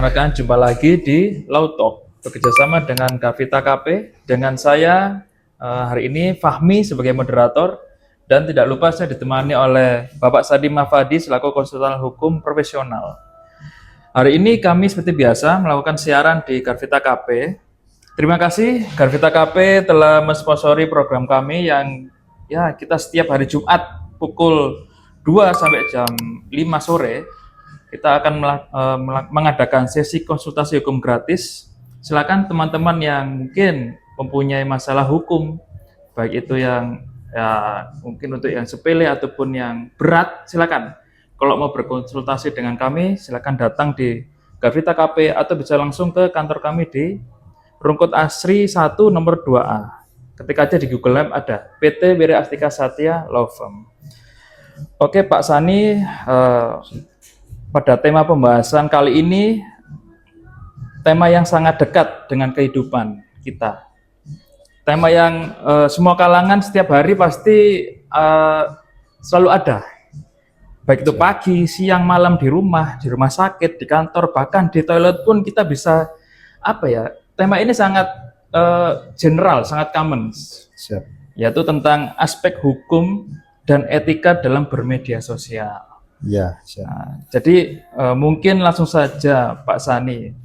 perkenalkan jumpa lagi di Law Talk bekerjasama dengan Kavita KP. Dengan saya hari ini Fahmi sebagai moderator dan tidak lupa saya ditemani oleh Bapak Sadim Mafadi selaku konsultan hukum profesional. Hari ini kami seperti biasa melakukan siaran di Kavita KP. Terima kasih Kavita KP telah mensponsori program kami yang kita setiap hari Jumat pukul 2 sampai jam 5 sore kita akan mengadakan sesi konsultasi hukum gratis. Silakan teman-teman yang mungkin mempunyai masalah hukum, baik itu yang mungkin untuk yang sepele ataupun yang berat, silakan. Kalau mau berkonsultasi dengan kami, silakan datang di Kavita KP atau bisa langsung ke kantor kami di Rungkut Asri 1 nomor 2A. Ketika aja di Google Map ada PT Wira Astika Satya Law Firm. Oke Pak Sani, pada tema pembahasan kali ini, tema yang sangat dekat dengan kehidupan kita. Tema yang semua kalangan setiap hari pasti selalu ada. Baik itu pagi, siang, malam, di rumah sakit, di kantor, bahkan di toilet pun kita bisa, tema ini sangat general, sangat common. Siap. Yaitu tentang aspek hukum dan etika dalam bermedia sosial. Ya, siap. Nah, jadi mungkin langsung saja Pak Sani,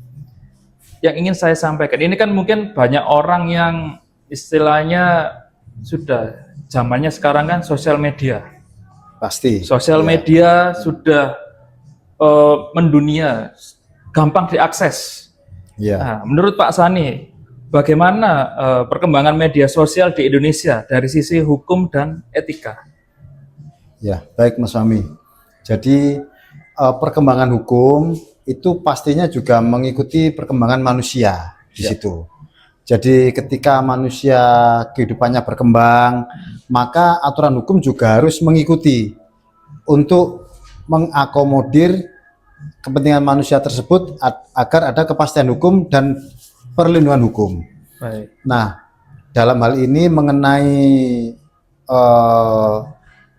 yang ingin saya sampaikan ini kan mungkin banyak orang yang istilahnya sudah zamannya sekarang kan sosial media. Pasti. Sosial media sudah mendunia, gampang diakses. Ya. Nah, menurut Pak Sani, bagaimana perkembangan media sosial di Indonesia dari sisi hukum dan etika? Ya, baik Mas Fahmi. Jadi perkembangan hukum itu pastinya juga mengikuti perkembangan manusia di situ. Jadi ketika manusia kehidupannya berkembang, maka aturan hukum juga harus mengikuti untuk mengakomodir kepentingan manusia tersebut agar ada kepastian hukum dan perlindungan hukum. Baik. Nah, dalam hal ini mengenai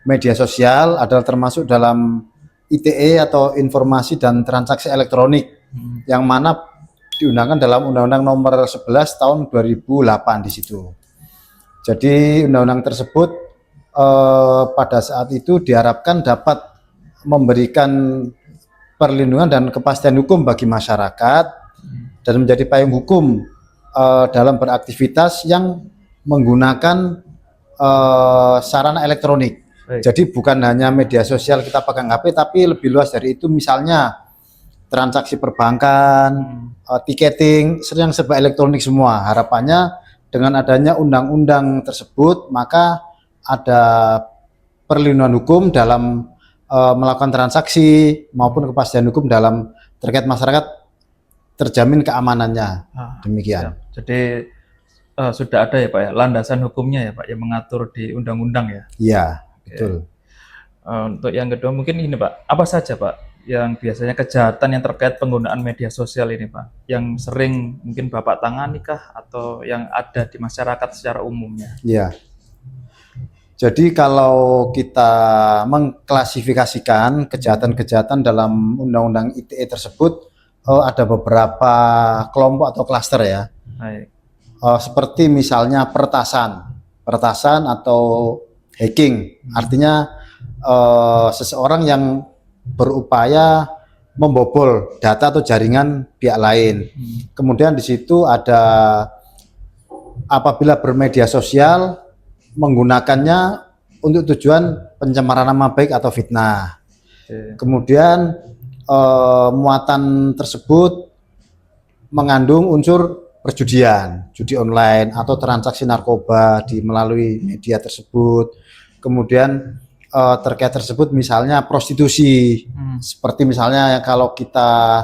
media sosial adalah termasuk dalam ITE atau informasi dan transaksi elektronik yang mana diundangkan dalam Undang-Undang Nomor 11 Tahun 2008 di situ. Jadi undang-undang tersebut pada saat itu diharapkan dapat memberikan perlindungan dan kepastian hukum bagi masyarakat dan menjadi payung hukum dalam beraktivitas yang menggunakan sarana elektronik. Baik. Jadi bukan hanya media sosial kita pegang HP, tapi lebih luas dari itu, misalnya transaksi perbankan, tiketing, yang serba elektronik semua. Harapannya dengan adanya undang-undang tersebut, maka ada perlindungan hukum dalam melakukan transaksi maupun kepastian hukum dalam terkait masyarakat terjamin keamanannya. Demikian. Jadi sudah ada ya Pak ya, landasan hukumnya ya Pak yang mengatur di undang-undang ya? Iya, betul. Untuk yang kedua mungkin ini Pak, apa saja Pak yang biasanya kejahatan yang terkait penggunaan media sosial ini Pak, yang sering mungkin Bapak tangani kah atau yang ada di masyarakat secara umumnya? Iya. Jadi kalau kita mengklasifikasikan kejahatan-kejahatan dalam Undang-Undang ITE tersebut, ada beberapa kelompok atau klaster ya. Baik. Seperti misalnya peretasan atau hacking, artinya seseorang yang berupaya membobol data atau jaringan pihak lain. Kemudian di situ ada apabila bermedia sosial menggunakannya untuk tujuan pencemaran nama baik atau fitnah. Kemudian muatan tersebut mengandung unsur perjudian, judi online atau transaksi narkoba melalui media tersebut. Kemudian terkait tersebut misalnya prostitusi, seperti misalnya kalau kita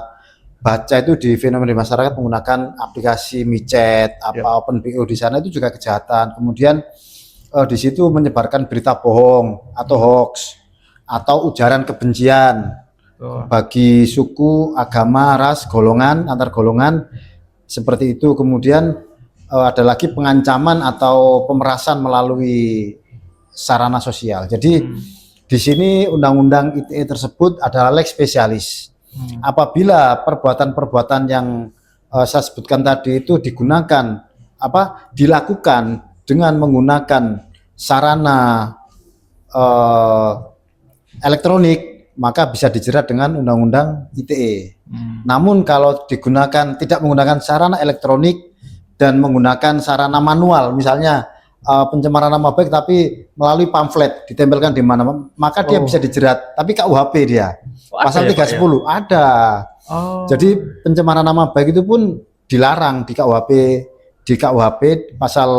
baca itu di fenomena masyarakat menggunakan aplikasi micet, OpenBO di sana itu juga kejahatan. Kemudian di situ menyebarkan berita bohong atau hoax atau ujaran kebencian bagi suku, agama, ras, golongan, antar golongan. Seperti itu. Kemudian ada lagi pengancaman atau pemerasan melalui sarana sosial. Jadi di sini undang-undang ITE tersebut adalah lex spesialis. Apabila perbuatan-perbuatan yang saya sebutkan tadi itu dilakukan dengan menggunakan sarana eh, elektronik, maka bisa dijerat dengan Undang-Undang ITE. Namun kalau tidak menggunakan sarana elektronik dan menggunakan sarana manual, misalnya pencemaran nama baik tapi melalui pamflet ditempelkan di mana, maka dia bisa dijerat. Tapi KUHP dia pasal 310 ada. Jadi pencemaran nama baik itu pun dilarang di KUHP pasal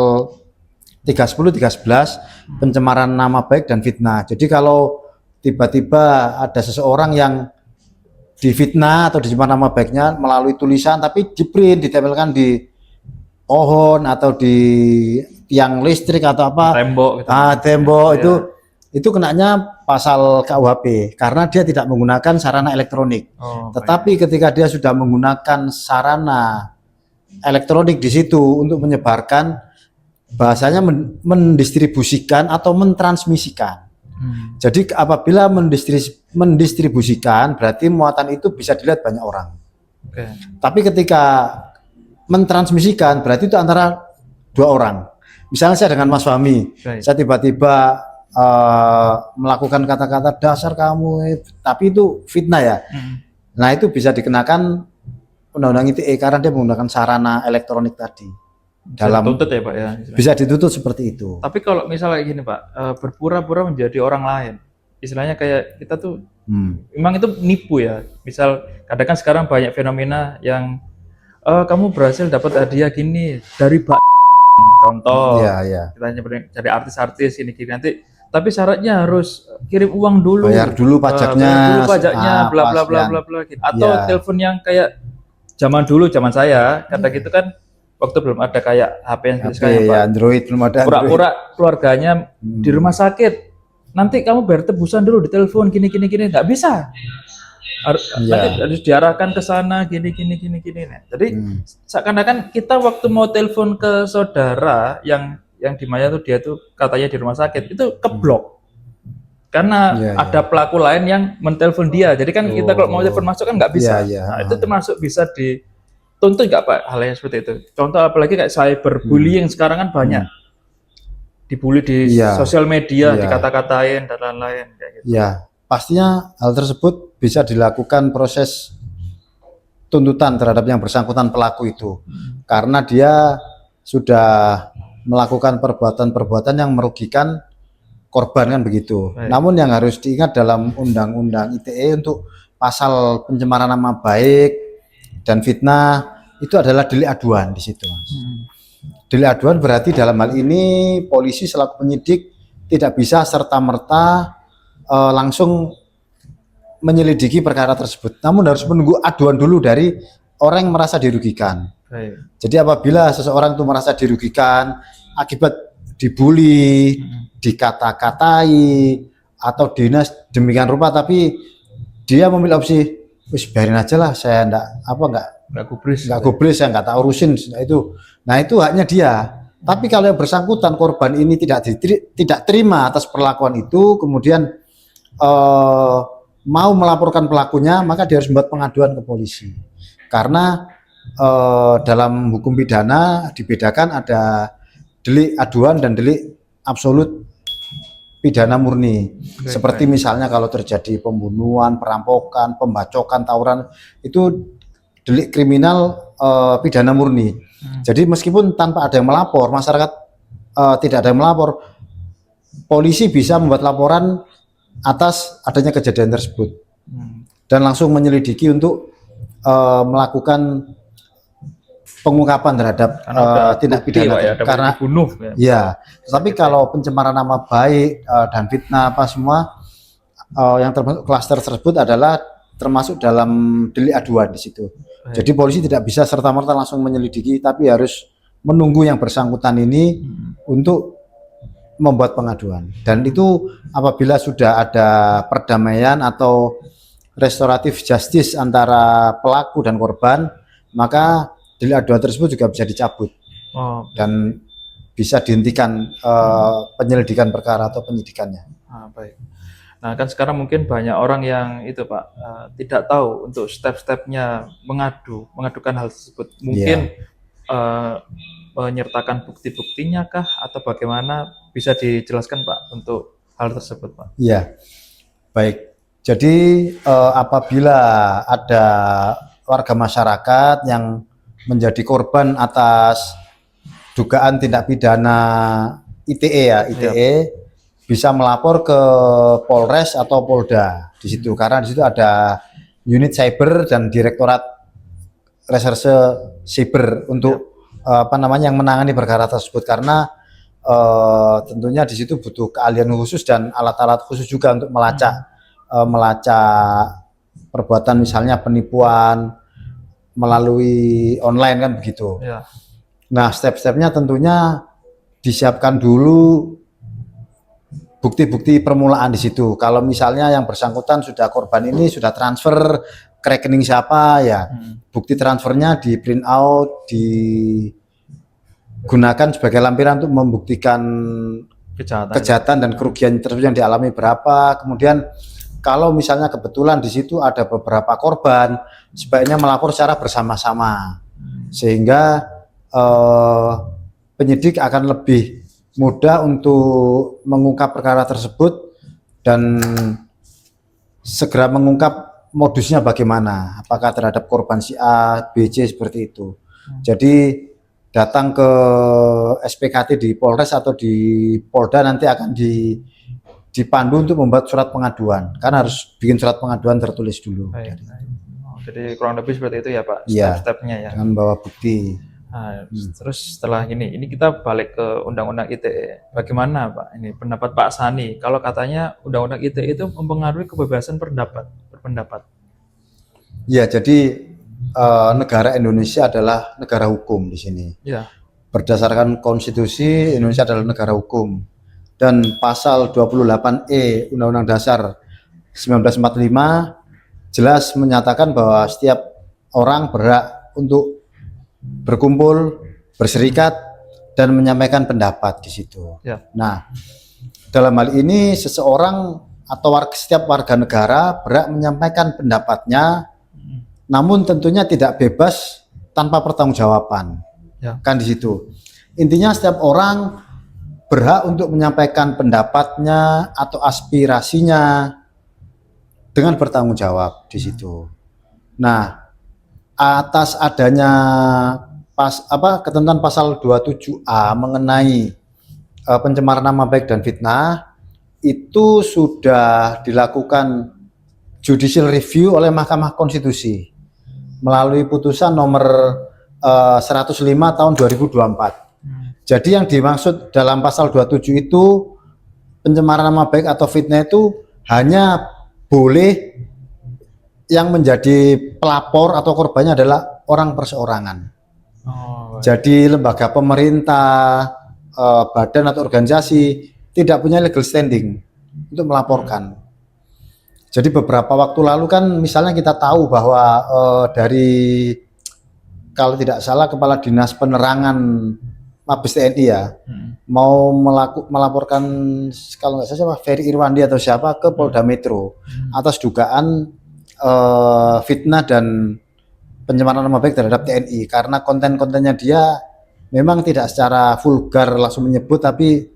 310, 311 pencemaran nama baik dan fitnah. Jadi kalau tiba-tiba ada seseorang yang difitnah atau dicemar nama baiknya melalui tulisan tapi di print ditempelkan di pohon atau di tiang listrik atau apa, tembok gitu. Tembok itu kenanya pasal KUHP karena dia tidak menggunakan sarana elektronik. Tetapi ketika dia sudah menggunakan sarana elektronik di situ untuk menyebarkan, bahasanya mendistribusikan atau mentransmisikan. Jadi apabila mendistribusikan berarti muatan itu bisa dilihat banyak orang. Tapi ketika mentransmisikan berarti itu antara 2 orang. Misalnya saya dengan Mas Fahmi, saya tiba-tiba melakukan kata-kata dasar kamu, tapi itu fitnah ya. Nah itu bisa dikenakan Undang-Undang ITE karena dia menggunakan sarana elektronik tadi. Dituntut ya Pak ya? Bisa dituntut seperti itu. Tapi kalau misalnya gini Pak, berpura-pura menjadi orang lain, istilahnya kayak kita tuh, memang itu nipu ya. Misal kadang kan sekarang banyak fenomena yang kamu berhasil dapat hadiah gini dari contoh, kita cari artis-artis ini gini nanti, tapi syaratnya harus kirim uang dulu, bayar dulu pajaknya, bla bla bla bla bla gitu. Atau telepon yang kayak zaman saya kata gitu kan, waktu belum ada kayak HP yang sekarang Pak, Android belum ada. Pura-pura keluarganya di rumah sakit, nanti kamu bayar tebusan dulu di telepon gini nggak bisa. Nanti harus diarahkan ke sana gini. Nah, jadi seakan-akan kita waktu mau telepon ke saudara yang di mana tuh dia tuh katanya di rumah sakit itu keblok karena ada pelaku lain yang mentelepon dia. Jadi kan kita kalau mau telepon masuk kan nggak bisa. Nah, itu termasuk bisa dituntut nggak Pak hal yang seperti itu? Contoh apalagi kayak cyberbullying sekarang kan banyak dibully di sosial media, dikata-katain dan lain-lain kayak gitu. Pastinya hal tersebut bisa dilakukan proses tuntutan terhadap yang bersangkutan pelaku itu karena dia sudah melakukan perbuatan-perbuatan yang merugikan korban kan begitu. Namun yang harus diingat dalam Undang-Undang ITE untuk pasal pencemaran nama baik dan fitnah itu adalah delik aduan di situ, Mas. Delik aduan berarti dalam hal ini polisi selaku penyidik tidak bisa serta-merta langsung menyelidiki perkara tersebut, namun harus menunggu aduan dulu dari orang yang merasa dirugikan. Jadi apabila seseorang itu merasa dirugikan akibat dibully, dikata-katai atau dinas demikian rupa, tapi dia memilih opsi wis biarin aja lah, saya nggak gubris, saya nggak tahu urusin itu. Nah itu haknya dia. Tapi kalau yang bersangkutan korban ini tidak terima atas perlakuan itu, kemudian mau melaporkan pelakunya, maka dia harus membuat pengaduan ke polisi. Karena dalam hukum pidana dibedakan ada delik aduan dan delik absolut pidana murni. Seperti misalnya kalau terjadi pembunuhan, perampokan, pembacokan, tawuran, itu delik kriminal pidana murni. Jadi meskipun tanpa ada yang melapor, masyarakat tidak ada yang melapor, polisi bisa membuat laporan atas adanya kejadian tersebut dan langsung menyelidiki untuk melakukan pengungkapan terhadap tindak pidana karena dibunuh tapi kalau pencemaran nama baik dan fitnah apa semua yang termasuk klaster tersebut adalah termasuk dalam delik aduan di situ. Jadi polisi tidak bisa serta-merta langsung menyelidiki, tapi harus menunggu yang bersangkutan ini untuk membuat pengaduan. Dan itu apabila sudah ada perdamaian atau restoratif justice antara pelaku dan korban, maka delik aduan tersebut juga bisa dicabut dan bisa dihentikan penyelidikan perkara atau penyidikannya. Baik. Nah, kan sekarang mungkin banyak orang yang itu Pak, tidak tahu untuk step-stepnya mengadukan hal tersebut. Mungkin Iya, menyertakan bukti-buktinya kah atau bagaimana? Bisa dijelaskan Pak untuk hal tersebut Pak? iya. Baik. Jadi apabila ada warga masyarakat yang menjadi korban atas dugaan tindak pidana ITE ya, Iya, ITE bisa melapor ke Polres atau Polda di situ karena di situ ada unit cyber dan Direktorat Reserse Siber iya. untuk apa namanya yang menangani perkara tersebut karena tentunya di situ butuh keahlian khusus dan alat-alat khusus juga untuk melacak perbuatan misalnya penipuan melalui online kan begitu. Iya. Nah, step-stepnya tentunya disiapkan dulu bukti-bukti permulaan di situ. Kalau misalnya yang bersangkutan sudah korban ini sudah transfer ke rekening siapa ya, bukti transfernya di print out, digunakan sebagai lampiran untuk membuktikan Kejahatan. kejahatan dan kerugian tersebut yang dialami berapa. Kemudian kalau misalnya kebetulan di situ ada beberapa korban, sebaiknya melapor secara bersama-sama sehingga penyidik akan lebih mudah untuk mengungkap perkara tersebut dan segera mengungkap modusnya bagaimana, apakah terhadap korban si A, B, C seperti itu. Jadi datang ke SPKT di Polres atau di Polda nanti akan dipandu untuk membuat surat pengaduan. Kan harus bikin surat pengaduan tertulis dulu. Baik, baik. Oh, jadi kurang lebih seperti itu ya Pak, Iya, step-stepnya ya. dengan membawa bukti. Nah, terus setelah ini kita balik ke Undang-Undang ITE. Bagaimana Pak ini pendapat Pak Sani? Kalau katanya Undang-Undang ITE itu mempengaruhi kebebasan berpendapat. Ya, jadi negara Indonesia adalah negara hukum di sini. Ya, Berdasarkan konstitusi, Indonesia adalah negara hukum. Dan pasal 28E Undang-Undang Dasar 1945 jelas menyatakan bahwa setiap orang berhak untuk berkumpul, berserikat, dan menyampaikan pendapat di situ. ya. Nah, dalam hal ini seseorang atau setiap warga negara berhak menyampaikan pendapatnya, namun tentunya tidak bebas tanpa pertanggungjawaban. Ya. Kan di situ. Intinya setiap orang berhak untuk menyampaikan pendapatnya atau aspirasinya dengan bertanggung jawab di situ. Nah, atas adanya ketentuan pasal 27A mengenai pencemaran nama baik dan fitnah itu sudah dilakukan judicial review oleh Mahkamah Konstitusi melalui putusan nomor 105 tahun 2024. Jadi yang dimaksud dalam pasal 27 itu pencemaran nama baik atau fitnah itu hanya boleh yang menjadi pelapor atau korbannya adalah orang perseorangan. Oh, Jadi lembaga pemerintah, badan atau organisasi tidak punya legal standing untuk melaporkan. Jadi beberapa waktu lalu kan misalnya kita tahu bahwa dari kalau tidak salah Kepala Dinas Penerangan Mabes TNI ya mau melaporkan kalau nggak salah Ferry Irwandi atau siapa ke Polda Metro atas dugaan fitnah dan pencemaran nama baik terhadap TNI karena konten-kontennya dia memang tidak secara vulgar langsung menyebut tapi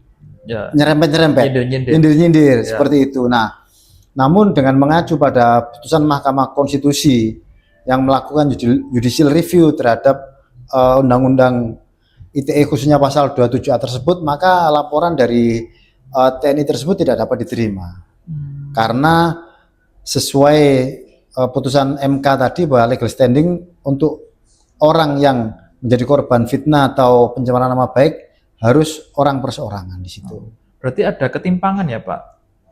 ya. nyerempet-nyerempet, nyindir-nyindir seperti itu. Nah, namun dengan mengacu pada putusan Mahkamah Konstitusi yang melakukan judicial review terhadap Undang-Undang ITE khususnya pasal 27A tersebut, maka laporan dari TNI tersebut tidak dapat diterima karena sesuai putusan MK tadi bahwa legal standing untuk orang yang menjadi korban fitnah atau pencemaran nama baik harus orang perseorangan di situ. Berarti ada ketimpangan ya Pak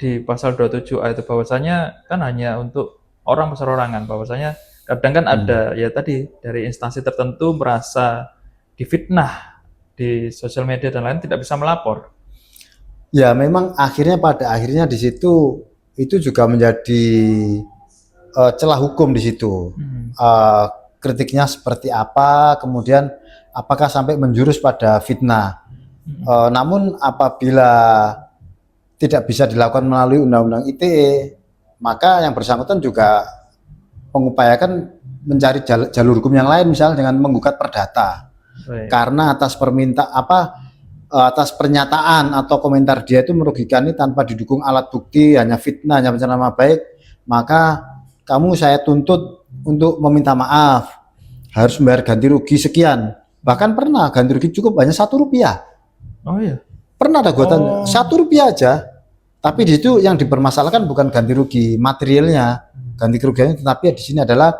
di pasal 27A itu bahwasanya kan hanya untuk orang perseorangan, bahwasanya kadang kan ada ya tadi dari instansi tertentu merasa difitnah di sosial media dan lain tidak bisa melapor. Ya memang pada akhirnya di situ itu juga menjadi celah hukum di situ. Kritiknya seperti apa, kemudian apakah sampai menjurus pada fitnah. Namun apabila tidak bisa dilakukan melalui Undang-Undang ITE, maka yang bersangkutan juga mengupayakan mencari jalur hukum yang lain, misalnya dengan menggugat perdata. Baik. Karena atas pernyataan atau komentar dia itu merugikan ini tanpa didukung alat bukti, hanya fitnah, hanya pencemaran nama baik, maka kamu saya tuntut untuk meminta maaf, harus membayar ganti rugi sekian. Bahkan pernah ganti rugi cukup hanya Rp1. Oh iya. Pernah ada gugatan Rp1 aja. Tapi di situ yang dipermasalahkan bukan ganti rugi materialnya, ganti kerugiannya, tetapi di sini adalah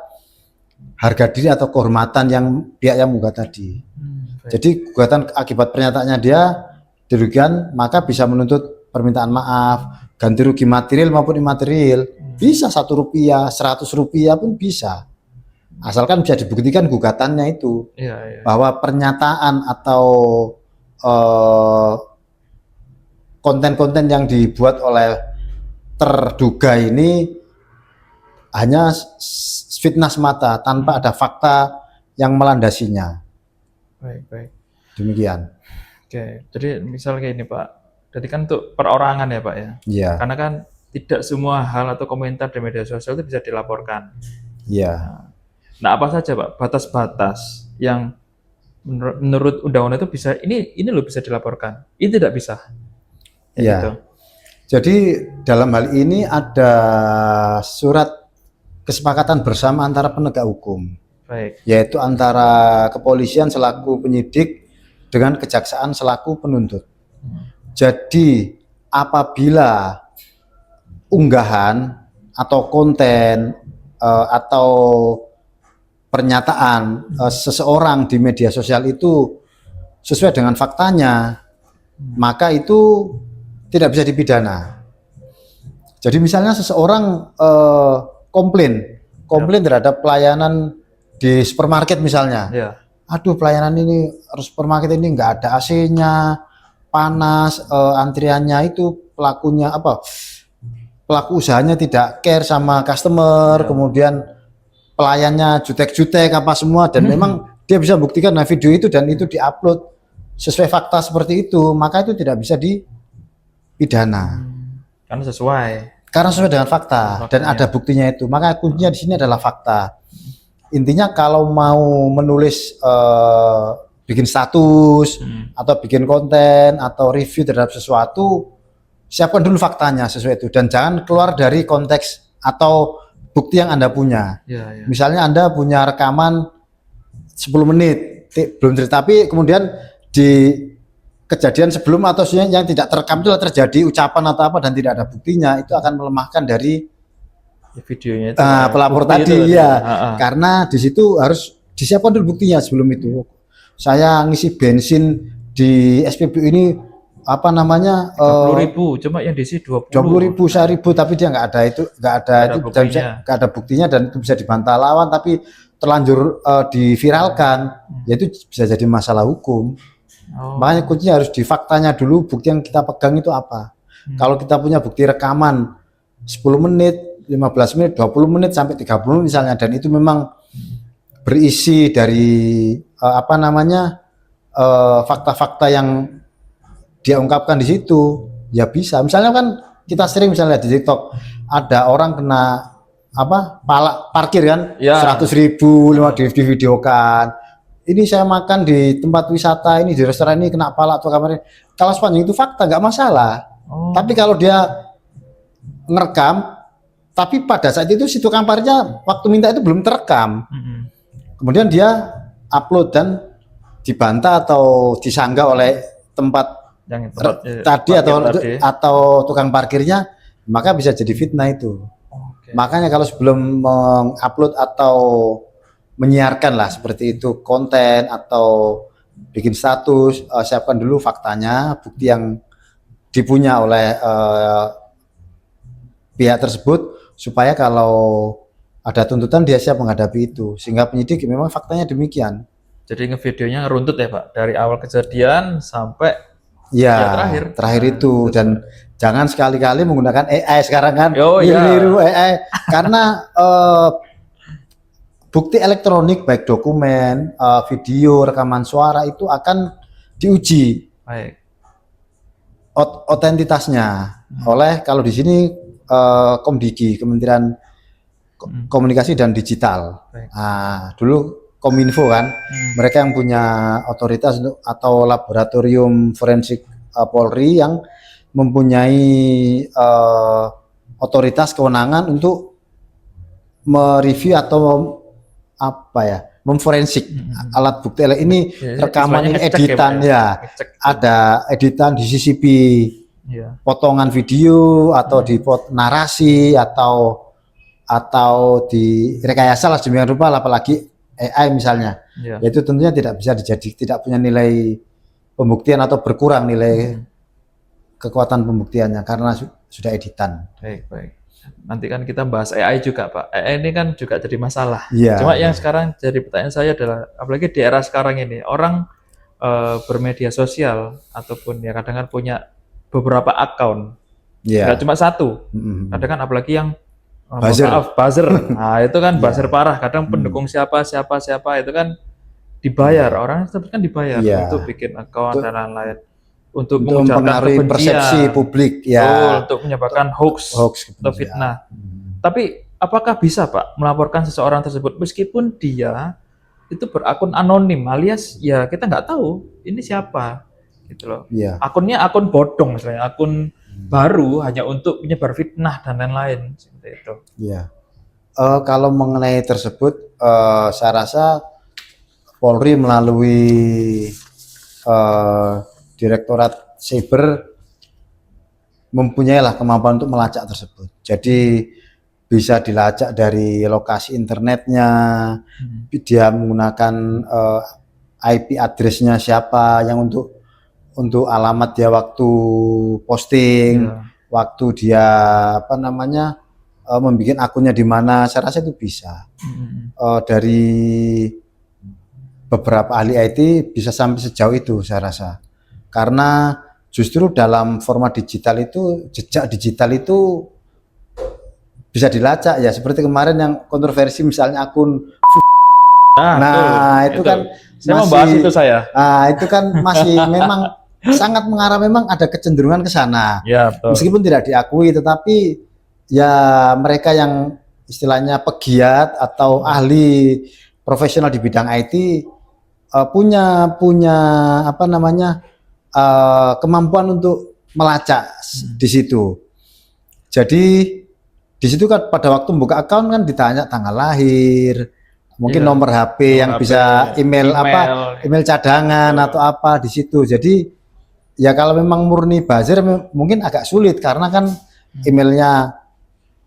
harga diri atau kehormatan yang pihak yang menggugat tadi. Baik. Jadi gugatan akibat pernyataannya dia dirugikan, maka bisa menuntut permintaan maaf, ganti rugi material maupun imaterial. Bisa Rp1, Rp100 pun bisa. Asalkan bisa dibuktikan gugatannya itu, Iya. bahwa pernyataan atau konten-konten yang dibuat oleh terduga ini hanya fitnah semata tanpa ada fakta yang melandasinya. Baik. Demikian. Oke, jadi misal kayak ini Pak, jadi kan untuk perorangan ya Pak ya, Iya, karena kan tidak semua hal atau komentar di media sosial itu bisa dilaporkan. iya, Nah apa saja Pak batas-batas yang menurut undang-undang itu bisa, ini loh bisa dilaporkan, ini tidak bisa. Ya iya. gitu. Jadi dalam hal ini ada surat kesepakatan bersama antara penegak hukum, Baik. yaitu antara kepolisian selaku penyidik dengan kejaksaan selaku penuntut. Jadi apabila unggahan atau konten atau pernyataan seseorang di media sosial itu sesuai dengan faktanya, maka itu tidak bisa dipidana. Jadi misalnya seseorang komplain terhadap pelayanan di supermarket misalnya. Ya. Aduh, pelayanan ini supermarket ini nggak ada AC-nya, panas, antriannya itu pelaku usahanya tidak care sama customer, kemudian pelayannya jutek-jutek apa semua, dan memang dia bisa buktikan video itu dan itu diupload sesuai fakta seperti itu, maka itu tidak bisa dipidana. Karena sesuai. Karena sesuai dengan fakta dan ada buktinya itu. Maka kuncinya di sini adalah fakta. Intinya kalau mau menulis bikin status atau bikin konten atau review terhadap sesuatu, siapkan dulu faktanya sesuai itu dan jangan keluar dari konteks atau bukti yang Anda punya. Ya. Misalnya Anda punya rekaman 10 menit belum cerita, tapi kemudian di kejadian sebelum atau yang tidak terekam itu terjadi ucapan atau apa dan tidak ada buktinya, itu akan melemahkan dari videonya itu pelapor tadi ya. Karena di situ harus disiapkan dulu buktinya sebelum itu. Saya ngisi bensin di SPBU ini 20.000, cuma yang diisi 20.000, 1.000, tapi dia nggak ada buktinya dan itu bisa dibantah lawan, tapi terlanjur diviralkan, yaitu bisa jadi masalah hukum. Makanya kuncinya harus di faktanya dulu, bukti yang kita pegang itu apa. Kalau kita punya bukti rekaman 10 menit, 15 menit, 20 menit sampai 30 menit misalnya, dan itu memang berisi dari fakta-fakta yang dia ungkapkan di situ, ya bisa. Misalnya kan kita sering misalnya di TikTok ada orang kena parkir kan, 100.000 di videokan. Ini saya makan di tempat wisata ini, di restoran ini kena pala atau kamarnya. Kalau sepanjang itu fakta nggak masalah. Tapi kalau dia ngerekam, tapi pada saat itu si tukang parkirnya waktu minta itu belum terekam. Kemudian dia upload dan dibantah atau disanggah oleh tempat yang tadi atau tukang parkirnya, maka bisa jadi fitnah itu. Makanya kalau sebelum mengupload atau menyiarkan lah seperti itu konten atau bikin status, siapkan dulu faktanya, bukti yang dipunya oleh pihak tersebut, supaya kalau ada tuntutan dia siap menghadapi itu, sehingga penyidik memang faktanya demikian. Jadi ngevideonya runtut ya Pak, dari awal kejadian sampai ya terakhir itu. Dan jangan sekali-kali menggunakan AI sekarang kan, niru AI, karena bukti elektronik baik dokumen, video, rekaman suara itu akan diuji. Baik. otentitasnya oleh kalau di sini Komdigi, Kementerian Komunikasi dan Digital. Baik. Nah, dulu Kominfo kan, mereka yang punya otoritas untuk atau laboratorium forensik Polri yang mempunyai otoritas kewenangan untuk mereview atau apa ya, memforensik alat bukti ini Ya, rekaman ini istilahnya ngecek editan Pak, ya, ngecek. ada editan di CCTV, Iya. potongan video atau di narasi atau di rekayasa lah sedemikian rupa, apalagi AI misalnya, Iya. itu tentunya tidak bisa tidak punya nilai pembuktian atau berkurang nilai kekuatan pembuktiannya karena sudah editan. Baik. Nanti kan kita bahas AI juga, Pak. AI ini kan juga jadi masalah. Iya. Cuma yang sekarang jadi pertanyaan saya adalah, apalagi di era sekarang ini, orang bermedia sosial ataupun ya kadang kan punya beberapa akun, Iya. nggak cuma satu. Kadang kan apalagi yang Buzzer. buzzer. Nah, itu kan buzzer parah. Kadang pendukung siapa itu kan dibayar. Orang tersebut kan dibayar Iya. untuk bikin akun dan lain-lain. Untuk Untuk mengucapkan mempengaruhi kebencian. persepsi publik Betul, ya. untuk menyebarkan hoax atau kebencian. fitnah. Tapi apakah bisa, Pak, melaporkan seseorang tersebut meskipun dia itu berakun anonim, alias ya kita nggak tahu ini siapa, gitu loh. Iya. Akunnya akun bodong misalnya, akun baru hanya untuk menyebar fitnah dan lain-lain seperti itu. Iya. Kalau mengenai tersebut, saya rasa Polri melalui Direktorat Cyber mempunyai lah kemampuan untuk melacak tersebut. Jadi bisa dilacak dari lokasi internetnya, dia menggunakan IP address-nya siapa yang untuk alamat dia waktu posting, waktu dia membuat akunnya di mana. Saya rasa itu bisa. Dari beberapa ahli IT bisa sampai sejauh itu saya rasa. Karena justru dalam format digital itu, jejak digital itu bisa dilacak ya, seperti kemarin yang kontroversi misalnya akun itu kan saya mau bahas itu itu kan masih memang sangat mengarah, memang ada kecenderungan ke sana. Ya, betul. Meskipun tidak diakui, tetapi ya mereka yang istilahnya pegiat atau ahli profesional di bidang IT punya kemampuan untuk melacak di situ. Jadi di situ kan pada waktu membuka akun kan ditanya tanggal lahir, mungkin nomor HP yang bisa email cadangan atau apa di situ. Jadi ya kalau memang murni buzzer mungkin agak sulit karena kan emailnya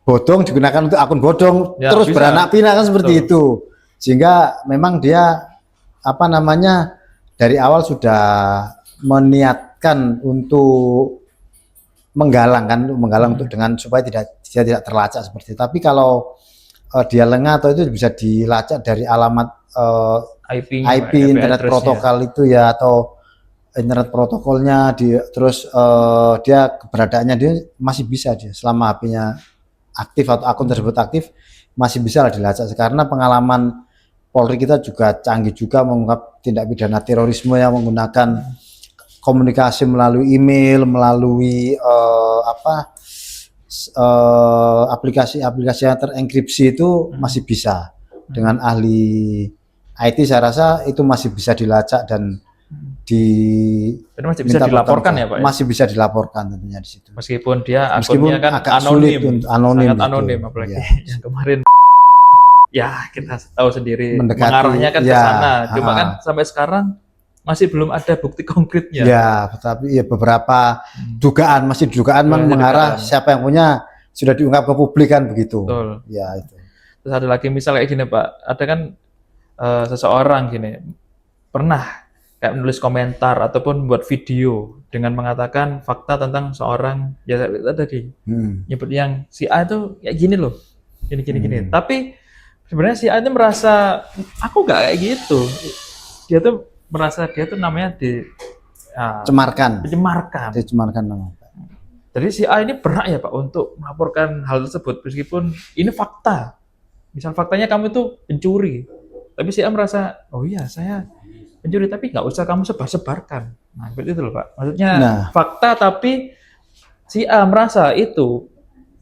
bodong digunakan untuk akun bodong ya, terus bisa. Beranak pinak kan seperti itu. Sehingga memang dia dari awal sudah meniatkan untuk menggalang untuk dengan supaya dia tidak terlacak seperti itu. Tapi kalau dia lengah atau itu bisa dilacak dari alamat IP internet protokol itu ya, atau internet protokolnya terus dia keberadaannya dia masih bisa dia selama HP-nya aktif atau akun tersebut aktif masih bisa lah dilacak. Karena pengalaman Polri kita juga canggih juga mengungkap tindak pidana terorisme yang menggunakan komunikasi melalui email, melalui aplikasi-aplikasi yang terenkripsi itu masih bisa. Dengan ahli IT saya rasa itu masih bisa dilacak dan masih bisa dilaporkan ya, Pak? Masih bisa dilaporkan tentunya di situ. Meskipun dia akunnya kan agak sulit anonim, sangat anonim apalagi ya. Yang kemarin ya kita tahu sendiri mendekati, mengarahnya kan ke sana. Cuma kan sampai sekarang masih belum ada bukti konkretnya. Ya, tetapi ya beberapa dugaan mengarah siapa yang punya sudah diungkap ke publik kan begitu. Betul. Ya itu. Terus ada lagi misal kayak gini, Pak. Ada kan seseorang gini pernah kayak menulis komentar ataupun buat video dengan mengatakan fakta tentang seorang ya tadi nyebut yang si A itu kayak gini loh, gini. Tapi sebenarnya si A itu merasa aku nggak kayak gitu. Dia tuh merasa dia tuh namanya dicemarkan nama. Jadi si A ini berhak ya, Pak, untuk melaporkan hal tersebut meskipun ini fakta. Misal faktanya kamu itu pencuri, tapi si A merasa oh iya saya pencuri, tapi nggak usah kamu sebar-sebarkan. Nah, seperti itu loh Pak. Maksudnya Nah. fakta, tapi si A merasa itu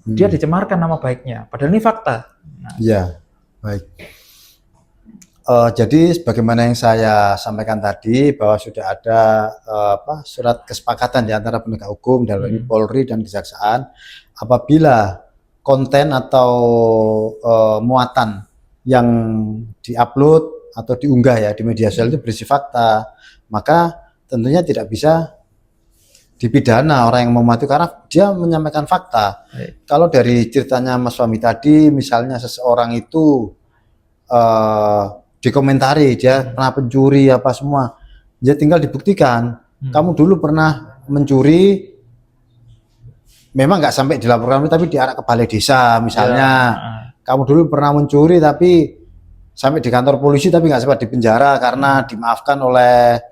dia dicemarkan nama baiknya, padahal ini fakta. Nah, Ya, baik. Jadi sebagaimana yang saya sampaikan tadi bahwa sudah ada surat kesepakatan di antara penegak hukum dalam ini Polri dan Kejaksaan, apabila konten atau muatan yang diupload atau diunggah ya di media sosial itu berisi fakta, maka tentunya tidak bisa dipidana orang yang mematu karena dia menyampaikan fakta. Kalau dari ceritanya Mas Fahmi tadi, misalnya seseorang itu dikomentari dia pernah pencuri apa semua, dia tinggal dibuktikan kamu dulu pernah mencuri, memang nggak sampai dilaporkan tapi diarak ke balai desa misalnya, kamu dulu pernah mencuri tapi sampai di kantor polisi tapi nggak sempat dipenjara karena dimaafkan oleh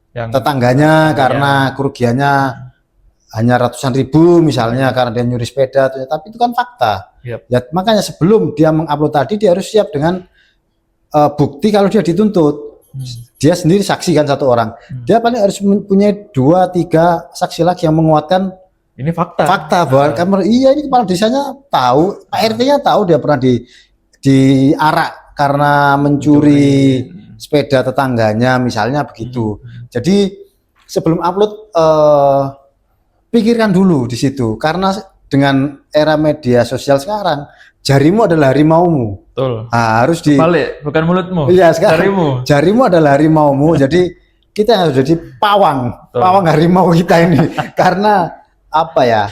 tetangganya karena kerugiannya hanya ratusan ribu misalnya karena dia nyuri sepeda, tapi itu kan fakta. Ya makanya sebelum dia mengupload tadi dia harus siap dengan bukti kalau dia dituntut. Dia sendiri saksi kan satu orang, dia paling harus mempunyai 2-3 saksi lagi yang menguatkan ini fakta. Fakta bahwa kamu iya ini kepala desanya tahu, Pak RT-nya tahu dia pernah diarak karena mencuri sepeda tetangganya misalnya begitu. Jadi sebelum upload pikirkan dulu di situ, karena dengan era media sosial sekarang jarimu adalah harimaumu. Betul. Harus balik, bukan mulutmu. Iya, sekarang jarimu adalah harimaumu. Jadi kita harus jadi pawang harimau kita ini. Karena apa ya?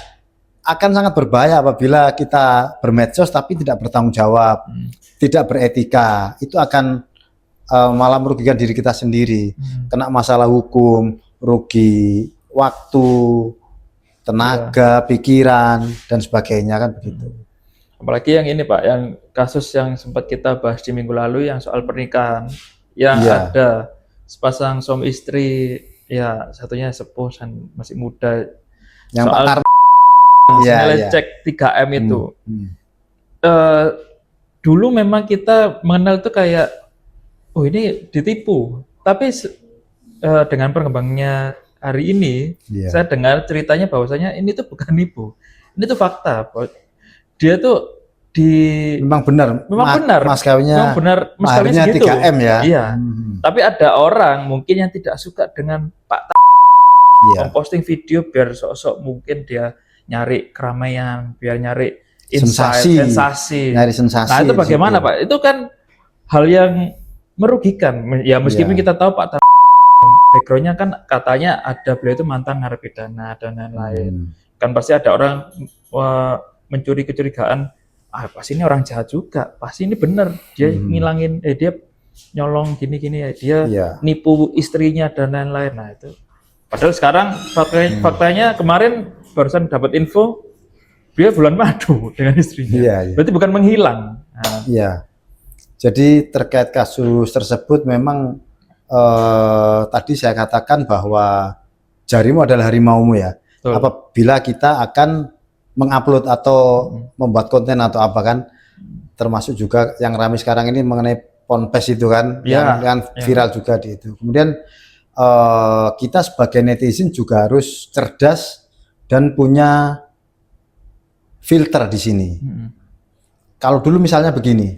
Akan sangat berbahaya apabila kita bermedsos tapi tidak bertanggung jawab, tidak beretika. Itu akan malah merugikan diri kita sendiri. Kena masalah hukum, rugi waktu, tenaga, pikiran dan sebagainya kan begitu. Apalagi yang ini Pak, yang kasus yang sempat kita bahas di minggu lalu yang soal pernikahan, yang ada sepasang suami istri, ya satunya sepuh dan masih muda, yang soal cek 3M itu. Dulu memang kita mengenal itu kayak, oh ini ditipu, tapi dengan perkembangannya hari ini, saya dengar ceritanya bahwasanya ini tuh bukan nipu, ini tuh fakta. Dia tuh memang benar mas kawinnya segitu. 3M ya. Iya. Tapi ada orang mungkin yang tidak suka dengan Pak memposting video biar sok-sok mungkin dia nyari keramaian, biar nyari sensasi. Nyari sensasi. Nah, itu bagaimana Pak? Itu kan hal yang merugikan. Ya meskipun kita tahu Pak backgroundnya kan katanya ada beliau itu mantan narapidana dan lain-lain. Kan pasti ada orang mencuri kecurigaan, pasti ini orang jahat juga, pasti ini benar dia ngilangin, dia nyolong gini-gini ya, dia nipu istrinya dan lain-lain. Nah itu, padahal sekarang faktanya kemarin barusan dapat info dia bulan madu dengan istrinya, berarti bukan menghilang. Iya. Jadi terkait kasus tersebut memang tadi saya katakan bahwa jarimu adalah harimaumu ya. Betul. Apabila kita akan mengupload atau membuat konten atau apa kan, termasuk juga yang ramai sekarang ini mengenai ponpes itu kan, yang viral juga di itu. Kemudian kita sebagai netizen juga harus cerdas dan punya filter di sini. Kalau dulu misalnya begini,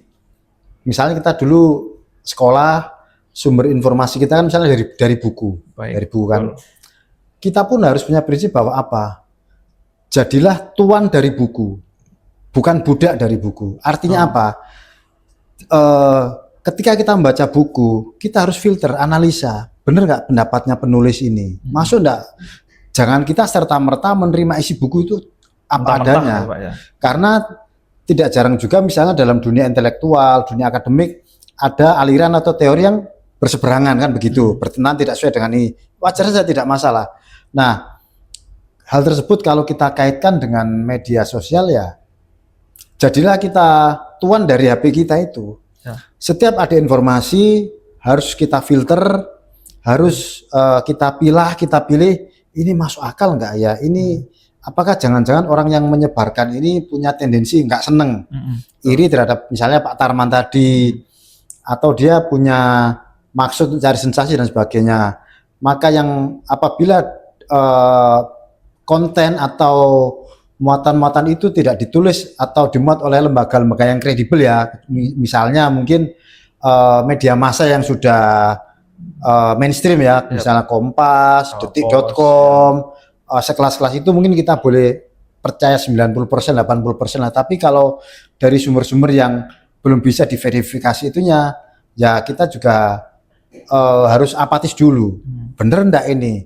misalnya kita dulu sekolah, sumber informasi kita kan misalnya dari buku, dari buku kan. Kita pun harus punya prinsip bahwa apa? Jadilah tuan dari buku, bukan budak dari buku. Artinya apa? Ketika kita membaca buku, kita harus filter, analisa. Benar nggak pendapatnya penulis ini? Masuk nggak? Jangan kita serta-merta menerima isi buku itu apa adanya. Karena tidak jarang juga misalnya dalam dunia intelektual, dunia akademik, ada aliran atau teori yang berseberangan kan begitu, bertentangan tidak sesuai dengan ini. Wajar saja, tidak masalah. Nah, hal tersebut kalau kita kaitkan dengan media sosial ya, jadilah kita tuan dari HP kita itu. Setiap ada informasi harus kita filter, harus kita pilih, ini masuk akal nggak ya? Ini apakah jangan-jangan orang yang menyebarkan ini punya tendensi nggak seneng, iri terhadap misalnya Pak Tarman tadi, atau dia punya maksud untuk cari sensasi dan sebagainya. Maka yang apabila konten atau muatan-muatan itu tidak ditulis atau dimuat oleh lembaga-lembaga yang kredibel ya, misalnya mungkin media massa yang sudah mainstream ya, misalnya Kompas, Detik.com, sekelas-kelas itu mungkin kita boleh percaya 90%, 80% lah. Tapi kalau dari sumber-sumber yang belum bisa diverifikasi itunya, ya kita juga harus apatis dulu. Bener enggak ini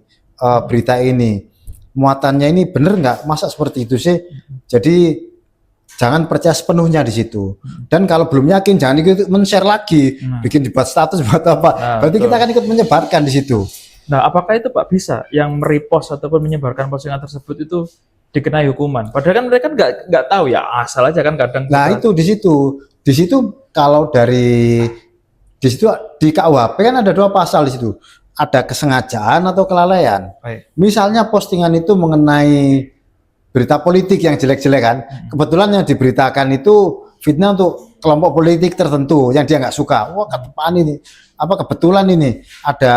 berita ini? Muatannya ini bener nggak? Masa seperti itu sih? Jadi jangan percaya sepenuhnya di situ. Dan kalau belum yakin jangan ikut men-share lagi, bikin dibuat status buat apa? Berarti kita akan ikut menyebarkan di situ. Nah, apakah itu Pak bisa yang merepost ataupun menyebarkan postingan tersebut itu dikenai hukuman? Padahal kan mereka nggak tahu ya, asal aja kan kadang. Nah itu di situ kalau dari di situ di KUHP kan ada 2 pasal di situ. Ada kesengajaan atau kelalaian. Baik. Misalnya postingan itu mengenai berita politik yang jelek-jelek kan, kebetulan yang diberitakan itu fitnah untuk kelompok politik tertentu yang dia nggak suka. Wah, ketepaan ini, apa kebetulan ini ada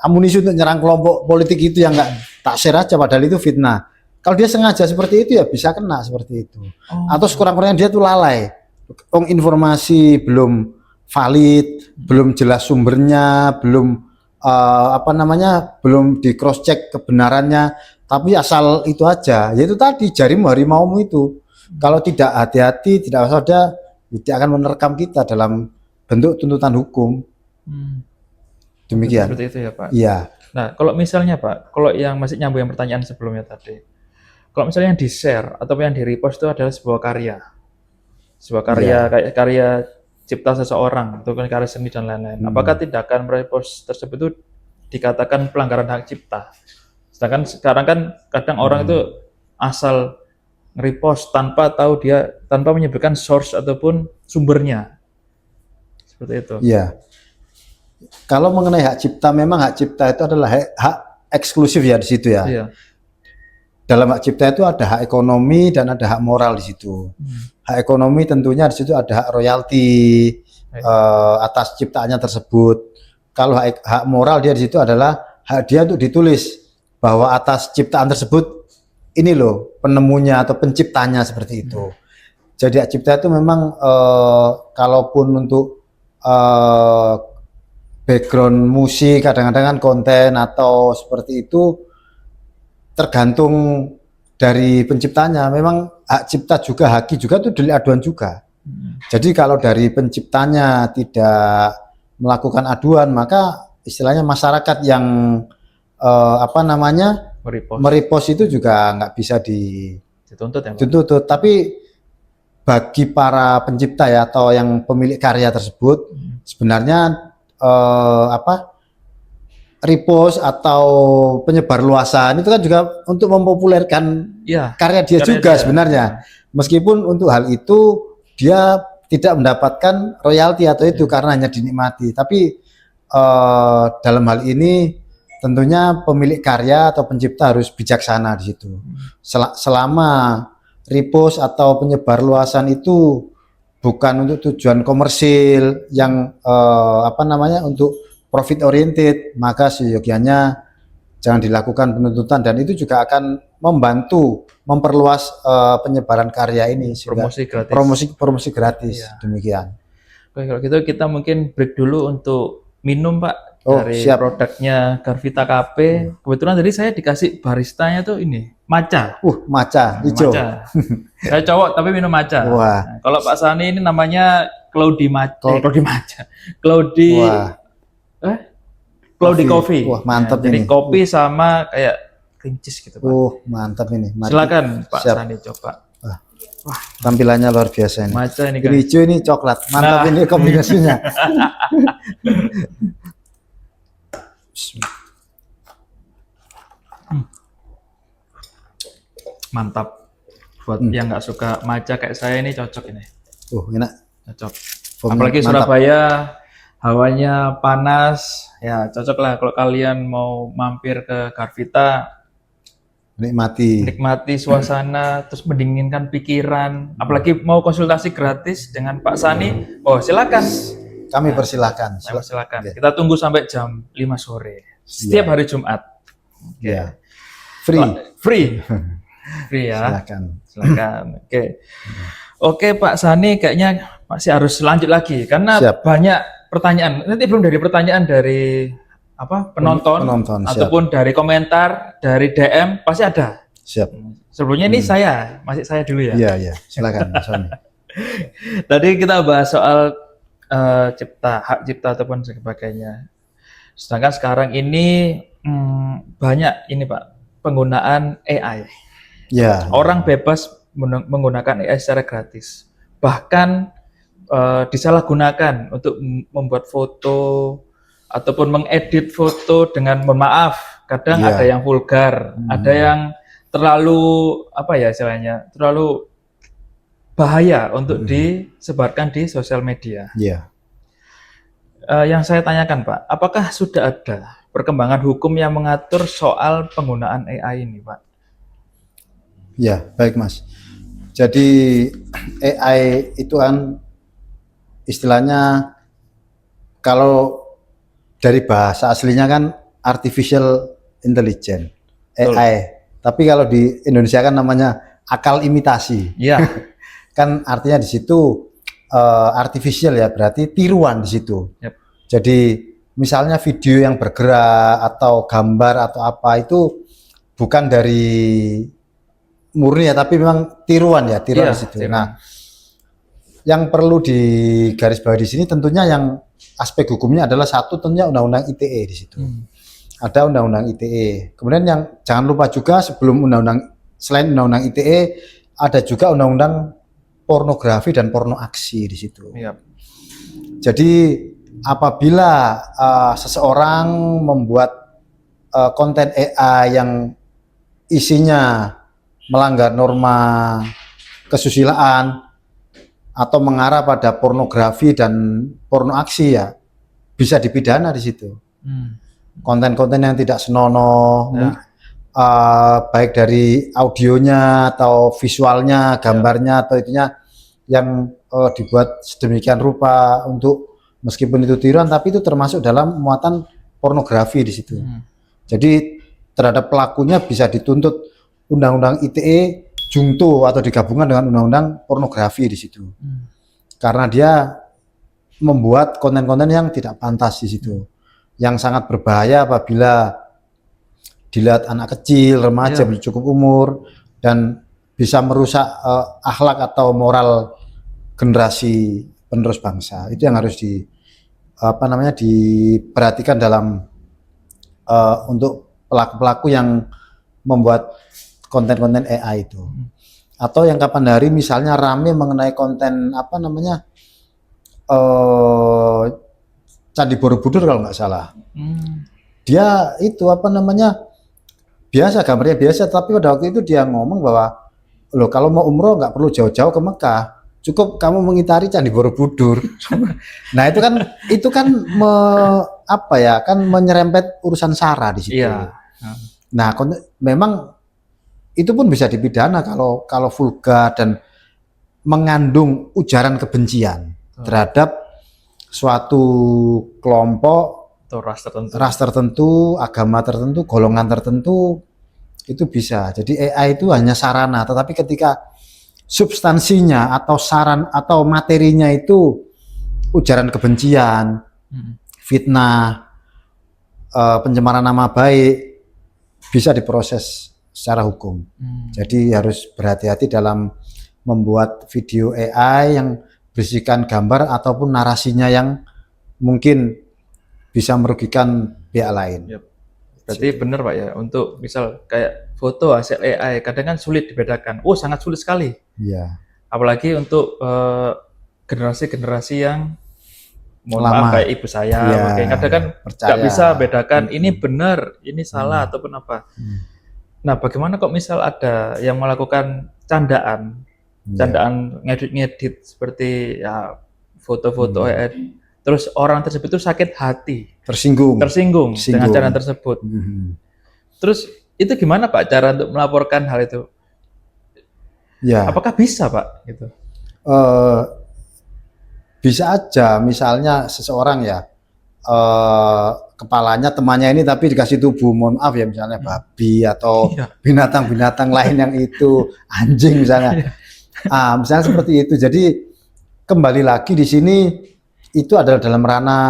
amunisi untuk nyerang kelompok politik itu yang nggak tak share aja, padahal itu fitnah. Kalau dia sengaja seperti itu ya bisa kena seperti itu. Atau sekurang-kurangnya dia tuh lalai, informasi belum valid, belum jelas sumbernya, belum belum di cross check kebenarannya, tapi asal itu aja, yaitu tadi jarimu harimaumu itu. Kalau tidak hati-hati, tidak waspada, tidak akan menerkam kita dalam bentuk tuntutan hukum. Demikian. Seperti itu ya Pak. Iya. Nah, kalau misalnya Pak, kalau yang masih nyambung yang pertanyaan sebelumnya tadi, kalau misalnya yang di share atau yang di repost itu adalah sebuah karya kayak karya cipta seseorang atau karya seni dan lain-lain. Apakah tindakan merepost tersebut itu dikatakan pelanggaran hak cipta? Sedangkan sekarang kan kadang orang itu asal nge-repost tanpa menyebutkan source ataupun sumbernya. Seperti itu. Iya. Kalau mengenai hak cipta, memang hak cipta itu adalah hak eksklusif ya di situ ya. Iya. Dalam hak cipta itu ada hak ekonomi dan ada hak moral di situ. Hak ekonomi tentunya di situ ada hak royalti atas ciptaannya tersebut. Kalau hak moral dia di situ adalah hak dia untuk ditulis bahwa atas ciptaan tersebut ini loh penemunya atau penciptanya seperti itu. Jadi hak cipta itu memang kalaupun untuk background musik kadang-kadang kan konten atau seperti itu tergantung dari penciptanya. Memang hak cipta juga, haki juga itu delik aduan juga. Jadi kalau dari penciptanya tidak melakukan aduan, maka istilahnya masyarakat yang merepost itu juga nggak bisa dituntut ya, dituntut. Tapi bagi para pencipta ya atau yang pemilik karya tersebut sebenarnya repost atau penyebar luasan itu kan juga untuk mempopulerkan karya dia juga sebenarnya. Meskipun untuk hal itu dia tidak mendapatkan royalti atau itu karena hanya dinikmati. Tapi dalam hal ini tentunya pemilik karya atau pencipta harus bijaksana di situ. Selama repost atau penyebar luasan itu bukan untuk tujuan komersil yang untuk profit oriented, maka seyogianya jangan dilakukan penuntutan dan itu juga akan membantu memperluas penyebaran karya ini. Promosi gratis. Iya. Demikian. Oke, kalau gitu kita mungkin break dulu untuk minum Pak dari produknya Garvita Cafe. Kebetulan tadi saya dikasih baristanya tuh ini matcha. Matcha hijau. Saya cowok tapi minum matcha. Nah, kalau Pak Sani ini namanya Cloudy Coffee. Wah, mantap ini. Jadi kopi sama kayak cream cheese gitu, Pak. Mantap ini. Silakan Pak Sani coba. Wah, tampilannya luar biasa ini. Matcha ini guys. Ini hijau, ini coklat. Mantap ini kombinasinya. Mantap. Buat yang nggak suka matcha kayak saya ini cocok ini. Enak. Cocok. Apalagi Surabaya. Hawanya panas, ya cocok lah kalau kalian mau mampir ke Garvita, nikmati suasana, terus mendinginkan pikiran, apalagi mau konsultasi gratis dengan Pak Sani, silakan. kami persilahkan. Silakan. Ya. Kita tunggu sampai jam 5 sore. Setiap hari Jumat. Oke. Ya. Free. Free. Free ya. Silakan. Oke, Pak Sani kayaknya masih harus lanjut lagi karena banyak pertanyaan. Nanti belum dari pertanyaan dari penonton ataupun dari komentar, dari DM pasti ada. Siap. Sebelumnya ini masih saya dulu ya. Iya. Silakan, Mas Sani. Tadi kita bahas soal hak cipta ataupun sebagainya. Sedangkan sekarang ini banyak ini Pak penggunaan AI. Ya. Orang bebas menggunakan AI secara gratis. Bahkan disalahgunakan untuk membuat foto ataupun mengedit foto dengan mohon maaf, kadang ada yang vulgar, ada yang terlalu terlalu bahaya untuk disebarkan di sosial media. Iya. Yang saya tanyakan Pak, apakah sudah ada perkembangan hukum yang mengatur soal penggunaan AI ini Pak? Ya, baik Mas. Jadi AI itu kan istilahnya kalau dari bahasa aslinya kan artificial intelligence, AI. Tapi kalau di Indonesia kan namanya akal imitasi. Iya. Kan artinya di situ artificial ya, berarti tiruan di situ. Yep. Jadi misalnya video yang bergerak atau gambar atau apa itu bukan dari murni ya, tapi memang tiruan di situ. Tiruan. Nah, yang perlu digarisbawahi di sini tentunya yang aspek hukumnya adalah satu tentunya Undang-Undang ITE di situ. Ada Undang-Undang ITE. Kemudian yang jangan lupa juga sebelum selain Undang-Undang ITE ada juga Undang-Undang pornografi dan porno aksi di situ. Yep. Jadi apabila seseorang membuat konten AI yang isinya melanggar norma kesusilaan atau mengarah pada pornografi dan porno aksi ya bisa dipidana di situ. Konten-konten yang tidak senonoh, baik dari audionya atau visualnya, gambarnya atau itunya yang dibuat sedemikian rupa untuk meskipun itu tiruan tapi itu termasuk dalam muatan pornografi di situ. Jadi terhadap pelakunya bisa dituntut Undang-Undang ITE jungto atau digabungkan dengan Undang-Undang pornografi di situ. Karena dia membuat konten-konten yang tidak pantas di situ. Yang sangat berbahaya apabila dilihat anak kecil, remaja belum cukup umur dan bisa merusak akhlak atau moral generasi penerus bangsa. Itu yang harus diperhatikan dalam untuk pelaku-pelaku yang membuat konten-konten AI itu. Atau yang kapan hari misalnya rame mengenai konten Candi Borobudur kalau nggak salah. Dia itu biasa, gambarnya biasa, tapi pada waktu itu dia ngomong bahwa loh kalau mau umroh nggak perlu jauh-jauh ke Mekah, cukup kamu mengitari Candi Borobudur. Nah itu kan menyerempet urusan SARA di situ. Iya. Nah memang itu pun bisa dipidana kalau vulgar dan mengandung ujaran kebencian terhadap suatu kelompok atau ras tertentu, agama tertentu, golongan tertentu, itu bisa. Jadi AI itu hanya sarana, tetapi ketika substansinya atau saran atau materinya itu ujaran kebencian, fitnah, pencemaran nama baik, bisa diproses secara hukum. Jadi harus berhati-hati dalam membuat video AI yang berisikan gambar ataupun narasinya yang mungkin bisa merugikan pihak lain. Berarti benar Pak ya, untuk misal kayak foto hasil AI kadang kan sulit dibedakan. Sangat sulit sekali. Iya. Apalagi untuk generasi-generasi yang mohon lama. Maaf kayak ibu saya, kadang kan nggak bisa bedakan ini benar, ini salah ataupun apa. Nah, bagaimana kok misal ada yang melakukan candaan ngedit seperti ya foto-foto AI, terus orang tersebut itu sakit hati, tersinggung dengan cara tersebut. Terus itu gimana Pak cara untuk melaporkan hal itu? Ya. Apakah bisa Pak? Gitu. bisa aja misalnya seseorang ya kepalanya temannya ini tapi dikasih tubuh, mohon maaf ya, misalnya babi atau Iya. binatang-binatang lain yang itu anjing misalnya. Misalnya seperti itu. Jadi kembali lagi di sini itu adalah dalam ranah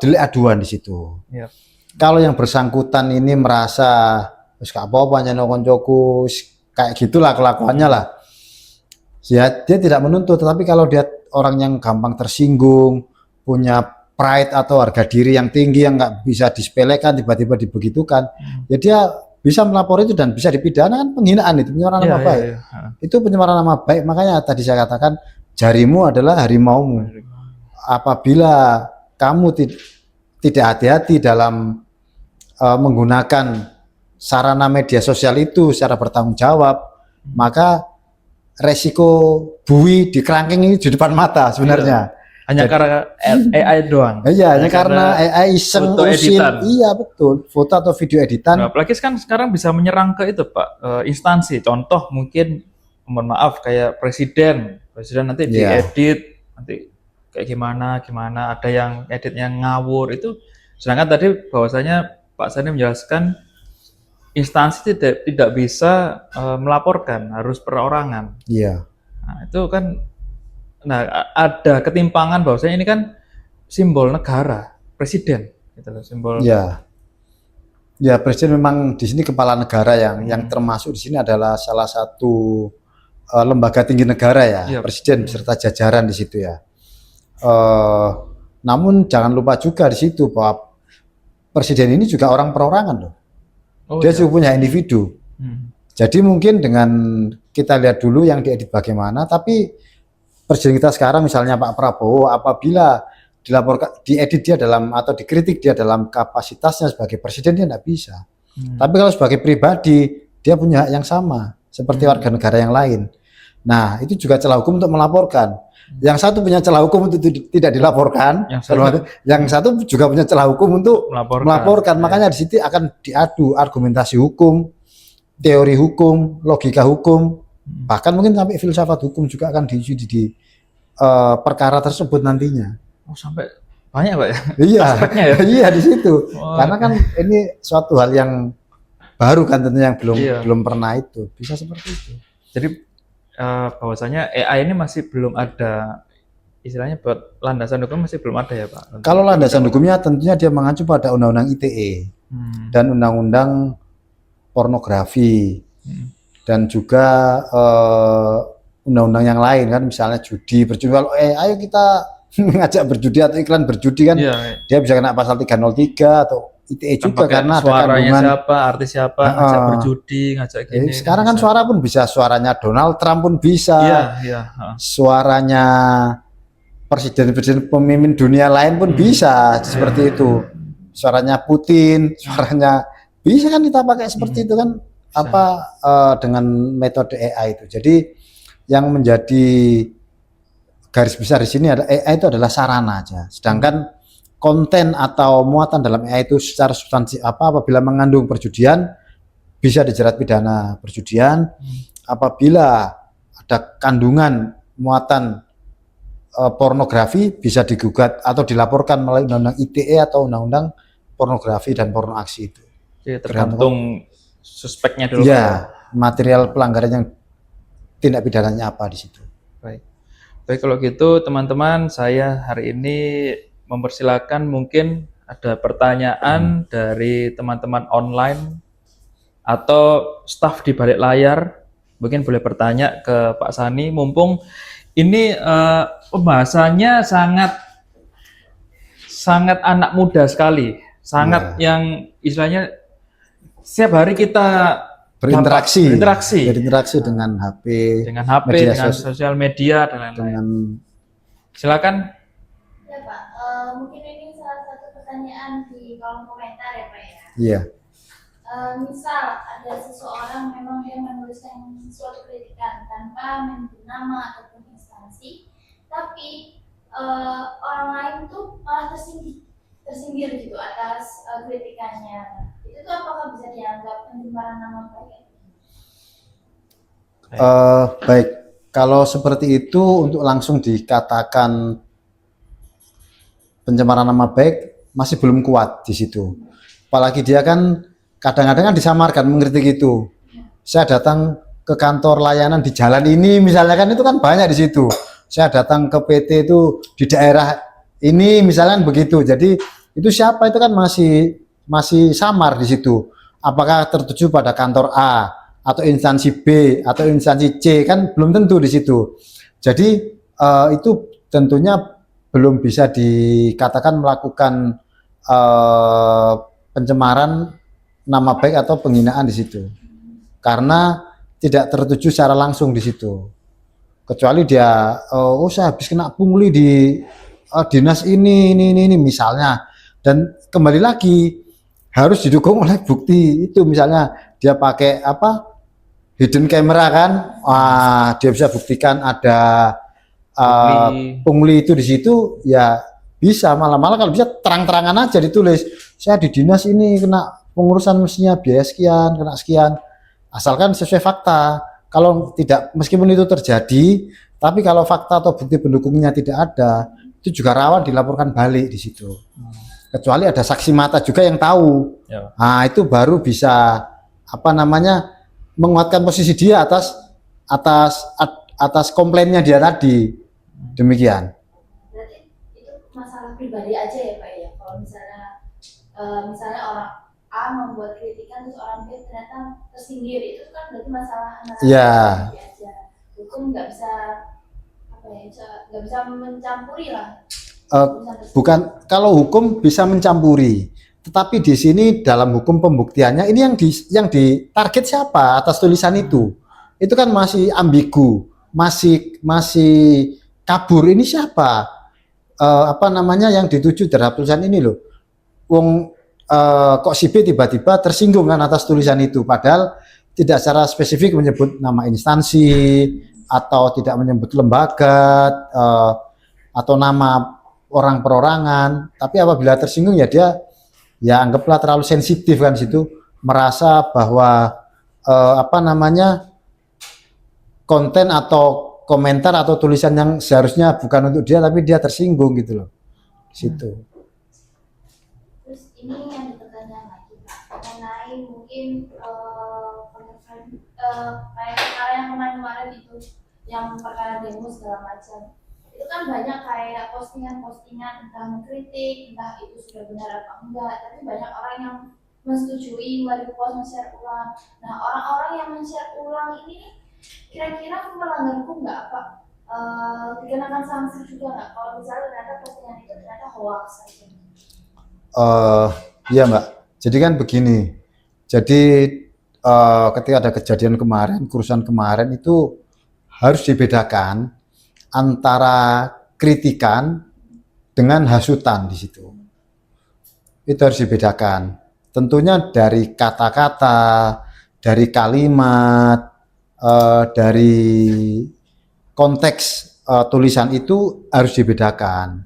delik aduan di situ. Iya. Kalau yang bersangkutan ini merasa wis gak apa-apa nyanyi koncoku kayak gitulah kelakuannya lah. Ya, dia tidak menuntut, tetapi kalau dia orang yang gampang tersinggung, punya pride atau harga diri yang tinggi yang nggak bisa disepelekan, tiba-tiba dibegitukan, ya dia bisa melapor itu dan bisa dipidana, kan penghinaan itu, pencemaran Iya, nama iya, baik. iya. Itu pencemaran nama baik, makanya tadi saya katakan jarimu adalah harimaumu. Apabila kamu tidak hati-hati dalam menggunakan sarana media sosial itu secara bertanggung jawab, maka resiko bui di kerangkeng ini di depan mata sebenarnya. Hanya karena AI doang. Iya, hanya karena AI iseng foto usil. editan. Iya betul, foto atau video editan. Nah, apalagi kan sekarang bisa menyerang ke itu Pak, instansi. Contoh mungkin, mohon maaf, kayak presiden nanti diedit, nanti kayak gimana, ada yang editnya ngawur itu. Sedangkan tadi bahwasanya Pak Sani menjelaskan instansi tidak bisa melaporkan, harus perorangan. Iya. Nah, itu kan, ada ketimpangan bahwasanya ini kan simbol negara, presiden, gitu loh, simbol. Iya. Ya, presiden memang di sini kepala negara yang termasuk di sini adalah salah satu lembaga tinggi negara ya, Iya. presiden beserta jajaran di situ ya. Namun jangan lupa juga di situ bahwa presiden ini juga orang perorangan loh. Dia juga punya individu. Jadi mungkin dengan kita lihat dulu yang diedit bagaimana, tapi presiden kita sekarang misalnya Pak Prabowo, apabila dilaporkan, diedit dia dalam atau dikritik dia dalam kapasitasnya sebagai presiden, dia tidak bisa. Tapi kalau sebagai pribadi, dia punya hak yang sama seperti warga negara yang lain. Nah, itu juga celah hukum untuk melaporkan. Yang satu punya celah hukum untuk tidak dilaporkan, yang satu juga punya celah hukum untuk melaporkan. Makanya di situ akan diadu argumentasi hukum, teori hukum, logika hukum, bahkan mungkin sampai filsafat hukum juga akan diuji di perkara tersebut nantinya. Oh, sampai banyak Pak ya? Iya, aspeknya ya? Iya di situ. Karena kan ini suatu hal yang baru kan tentunya yang belum pernah itu. Bisa seperti itu. Jadi bahwasanya AI ini masih belum ada, istilahnya buat landasan hukum masih belum ada ya Pak? Kalau landasan hukumnya tentunya dia mengacu pada Undang-Undang ITE dan Undang-Undang pornografi dan juga undang-undang yang lain kan, misalnya judi, berjudi. Kalau ayo kita mengajak berjudi atau iklan berjudi kan, dia bisa kena pasal 303 atau ITE juga karena ada kandungan siapa, artis siapa, ngajak berjudi, ngajak gini. Sekarang kan suara pun bisa, suaranya Donald Trump pun bisa, suaranya presiden-presiden pemimpin dunia lain pun bisa seperti itu, suaranya Putin, suaranya bisa kan kita pakai seperti itu kan, dengan metode AI itu. Jadi yang menjadi garis besar di sini adalah AI itu adalah sarana aja, sedangkan konten atau muatan dalam AI itu secara substansi apabila mengandung perjudian bisa dijerat pidana perjudian. Apabila ada kandungan muatan pornografi bisa digugat atau dilaporkan melalui undang-undang ITE atau undang-undang pornografi dan porno aksi itu. Jadi tergantung suspeknya dulu. Ya, material pelanggaran yang tindak pidananya apa di situ. Baik, kalau gitu teman-teman, saya hari ini mempersilakan mungkin ada pertanyaan dari teman-teman online atau staf di balik layar, mungkin boleh bertanya ke Pak Sani, mumpung ini pembahasannya sangat anak muda sekali, sangat yang istilahnya setiap hari kita berinteraksi dengan HP, dengan sosial media dan lain-lain. Silakan. Ya Pak, mungkin ini salah satu pertanyaan di kolom komentar ya Pak ya. Iya. Misal ada seseorang memang dia menuliskan suatu kritikan tanpa menyebut nama ataupun instansi, tapi orang lain tuh malah tersindir gitu atas kritikannya. Itu tuh apakah bisa dianggap pencemaran nama baik? Baik, Kalau seperti itu untuk langsung dikatakan pencemaran nama baik masih belum kuat di situ. Apalagi dia kan kadang-kadang kan disamarkan mengkritik itu. Saya datang ke kantor layanan di jalan ini misalnya kan itu kan banyak di situ. Saya datang ke PT itu di daerah ini misalnya begitu. Jadi itu siapa itu kan masih samar di situ. Apakah tertuju pada kantor A atau instansi B atau instansi C kan belum tentu di situ. Jadi itu tentunya belum bisa dikatakan melakukan pencemaran nama baik atau penghinaan di situ. Karena tidak tertuju secara langsung di situ. Kecuali dia oh saya habis kena pungli di dinas ini misalnya, dan kembali lagi harus didukung oleh bukti itu, misalnya dia pakai apa hidden camera kan, dia bisa buktikan ada pungli itu di situ, ya bisa, malah kalau bisa terang-terangan aja ditulis saya di dinas ini kena pengurusan mestinya biaya sekian, kena sekian, asalkan sesuai fakta. Kalau tidak, meskipun itu terjadi, tapi kalau fakta atau bukti pendukungnya tidak ada, itu juga rawan dilaporkan balik di situ. Kecuali ada saksi mata juga yang tahu. Ya. Nah, itu baru bisa apa namanya menguatkan posisi dia atas komplainnya dia tadi. Demikian. Berarti itu masalah pribadi aja ya Pak ya. Kalau misalnya orang A membuat kritikan terus orang B ternyata tersindir, itu kan berarti masalah antara pribadi aja. Hukum nggak bisa nggak bisa mencampuri lah. Bukan, kalau hukum bisa mencampuri, tetapi di sini dalam hukum pembuktiannya ini yang ditarget siapa atas tulisan itu kan masih ambigu, masih kabur. Ini siapa? Apa namanya yang dituju terhadap tulisan ini loh. Kok si B tiba-tiba tersinggung kan atas tulisan itu, padahal tidak secara spesifik menyebut nama instansi atau tidak menyebut lembaga atau nama orang perorangan, tapi apabila tersinggung ya dia ya anggaplah terlalu sensitif kan situ, merasa bahwa apa namanya konten atau komentar atau tulisan yang seharusnya bukan untuk dia tapi dia tersinggung gitu loh situ. Terus ini yang dipertanyakan lagi Pak, mengenai mungkin kayak perkara yang kemarin-kemarin itu yang perkara demo segala macam, itu kan banyak kayak postingan-postingan entah mengkritik, entah itu sudah benar apa enggak, tapi banyak orang yang menyetujui, merepost, men-share ulang. Nah, orang-orang yang men-share ulang ini kira-kira melanggar hukum nggak Pak? Dikenakan sanksi juga nggak kalau misalnya ternyata postingan itu ternyata hoax saja? Iya Mbak, jadi kan begini, jadi ketika ada kejadian kemarin, kerusuhan kemarin itu harus dibedakan antara kritikan dengan hasutan di situ. Itu harus dibedakan. Tentunya dari kata-kata, dari kalimat, dari konteks tulisan itu harus dibedakan.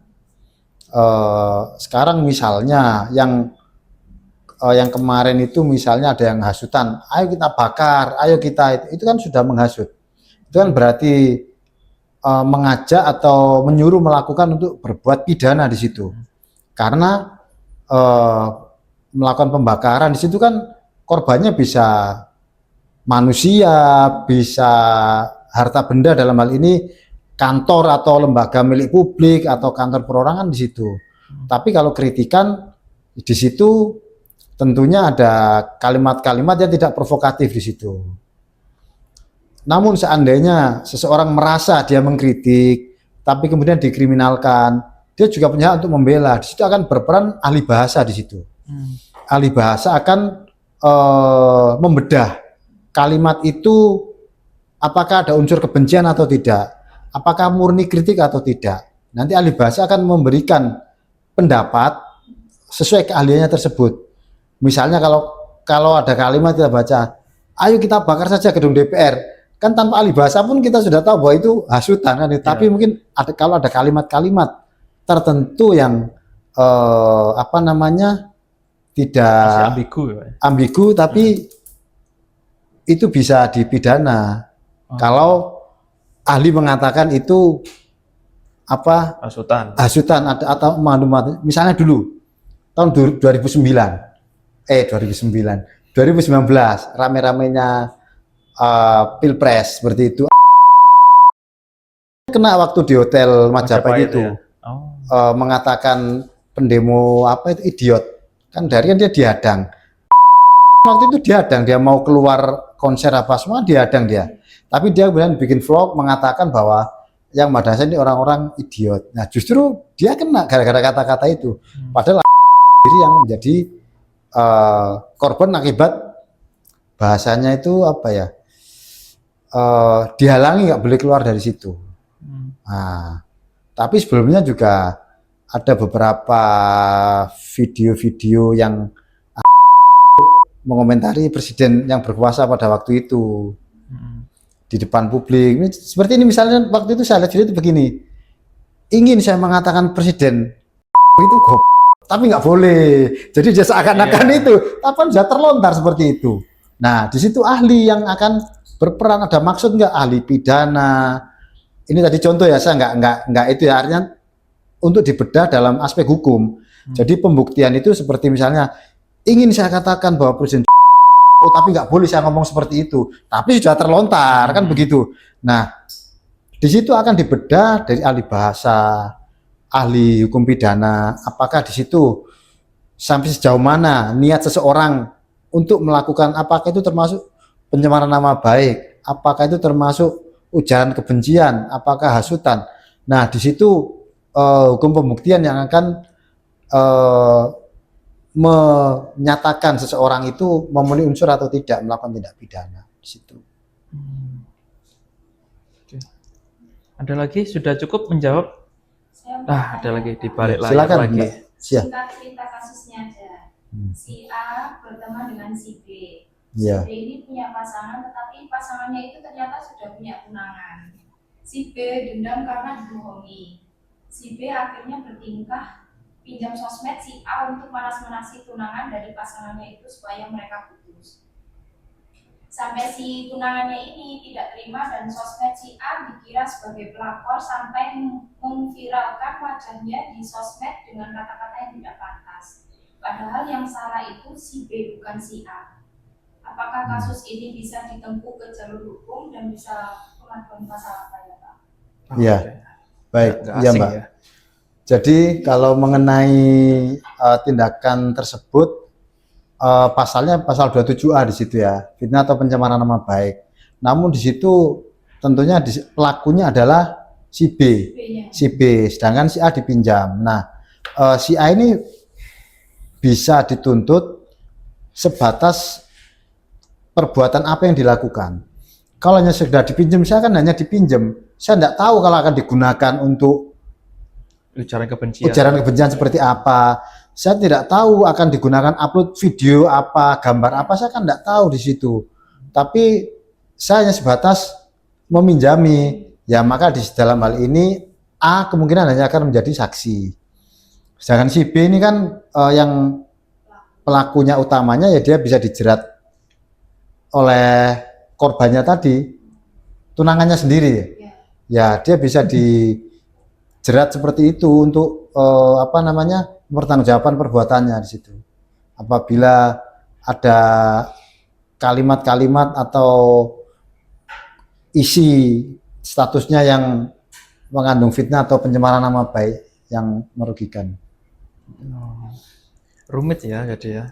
Sekarang misalnya yang kemarin itu misalnya ada yang hasutan, ayo kita bakar, ayo kita itu kan sudah menghasut. Itu kan berarti mengajak atau menyuruh melakukan untuk berbuat pidana di situ. Karena melakukan pembakaran di situ kan korbannya bisa manusia, bisa harta benda, dalam hal ini kantor atau lembaga milik publik atau kantor perorangan di situ. Tapi kalau kritikan di situ tentunya ada kalimat-kalimat yang tidak provokatif di situ. Namun seandainya seseorang merasa dia mengkritik, tapi kemudian dikriminalkan, dia juga punya hak untuk membela. Di situ akan berperan ahli bahasa di situ. Ahli bahasa akan membedah kalimat itu, apakah ada unsur kebencian atau tidak, apakah murni kritik atau tidak. Nanti ahli bahasa akan memberikan pendapat sesuai keahliannya tersebut. Misalnya kalau ada kalimat kita baca, ayo kita bakar saja gedung DPR. Kan tanpa ahli bahasa pun kita sudah tahu bahwa itu hasutan kan. Tapi mungkin kalau ada kalimat-kalimat tertentu yang apa namanya tidak ambigu, tapi itu bisa dipidana. Kalau ahli mengatakan itu apa Hasutan. hasutan atau mengandung, misalnya dulu tahun 2019 rame-ramenya Pilpres seperti itu, kena waktu di hotel Majapahit itu ya? Oh. mengatakan pendemo apa itu idiot, kan dari kan dia dihadang waktu itu, dihadang, dia mau keluar konser apa semua dihadang dia, tapi dia kemudian bikin vlog mengatakan bahwa yang madrasah ini orang-orang idiot. Nah justru dia kena gara-gara kata-kata itu, padahal diri yang menjadi korban akibat bahasanya itu apa ya, dihalangi nggak boleh keluar dari situ. Nah, tapi sebelumnya juga ada beberapa video-video yang mengomentari presiden yang berkuasa pada waktu itu di depan publik. Ini, seperti ini misalnya waktu itu saya lihat video itu begini, ingin saya mengatakan presiden itu goblok, tapi nggak boleh. Jadi dia seakan-akan itu, apa bisa terlontar seperti itu. Nah, di situ ahli yang akan berperan, ada maksud nggak, ahli pidana. Ini tadi contoh ya, saya nggak itu ya, artinya untuk dibedah dalam aspek hukum. Jadi pembuktian itu seperti misalnya ingin saya katakan bahwa presiden tapi nggak boleh saya ngomong seperti itu, tapi sudah terlontar kan begitu. Nah, di situ akan dibedah dari ahli bahasa, ahli hukum pidana, apakah di situ sampai sejauh mana niat seseorang untuk melakukan, apakah itu termasuk pencemaran nama baik, apakah itu termasuk ujaran kebencian, apakah hasutan. Nah, di situ hukum pembuktian yang akan menyatakan seseorang itu memenuhi unsur atau tidak melakukan tindak pidana di situ. Oke. Ada lagi? Sudah cukup menjawab? Ada lagi di balik layar Silakan, lagi. Singkat cerita kasusnya aja. Si A berteman dengan si B. Ya. Si B ini punya pasangan, tetapi pasangannya itu ternyata sudah punya tunangan. Si B dendam karena dibohongi. Si B akhirnya bertingkah pinjam sosmed si A untuk manas-manasi tunangan dari pasangannya itu supaya mereka putus. Sampai si tunangannya ini tidak terima dan sosmed si A dikira sebagai pelakor sampai memviralkan wajahnya di sosmed dengan kata-kata yang tidak pantas. Padahal yang salah itu si B bukan si A. Apakah kasus ini bisa ditempuh ke jalur hukum dan bisa pengaduan pasal apa ya Pak? Iya, baik, iya Mbak. Ya. Jadi kalau mengenai tindakan tersebut, pasalnya pasal 27A di situ ya, fitnah atau pencemaran nama baik. Namun di situ tentunya pelakunya adalah si B, si B, sedangkan si A dipinjam. Nah, si A ini bisa dituntut sebatas perbuatan apa yang dilakukan. Kalau hanya sudah dipinjam, saya kan hanya dipinjam, saya tidak tahu kalau akan digunakan untuk ujaran kebencian seperti apa. Saya tidak tahu akan digunakan upload video apa, gambar apa, saya kan tidak tahu di situ. Tapi saya hanya sebatas meminjami. Ya maka di dalam hal ini A kemungkinan hanya akan menjadi saksi. Sedangkan si B ini kan yang pelakunya utamanya, ya dia bisa dijerat oleh korbannya tadi, tunangannya sendiri. Ya dia bisa dijerat seperti itu untuk pertanggungjawaban perbuatannya di situ. Apabila ada kalimat-kalimat atau isi statusnya yang mengandung fitnah atau pencemaran nama baik yang merugikan. Rumit ya, jadi ya.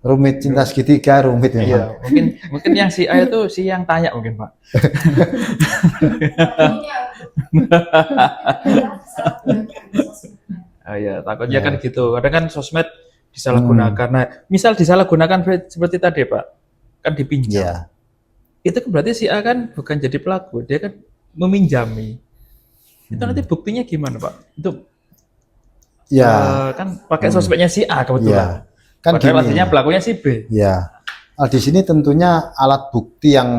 Rumit, cinta segitiga rumit ya. Iya, mungkin yang si A itu si yang tanya mungkin Pak. Ya takutnya kan gitu. Kadang kan sosmed disalahgunakan. Nah, misal disalahgunakan seperti tadi Pak, kan dipinjam. Itu kan berarti si A kan bukan jadi pelaku, dia kan meminjami. Itu nanti buktinya gimana Pak? Itu kan pakai sosmednya si A kebetulan. Kan padahal artinya pelakunya si B. Ya. Di sini tentunya alat bukti yang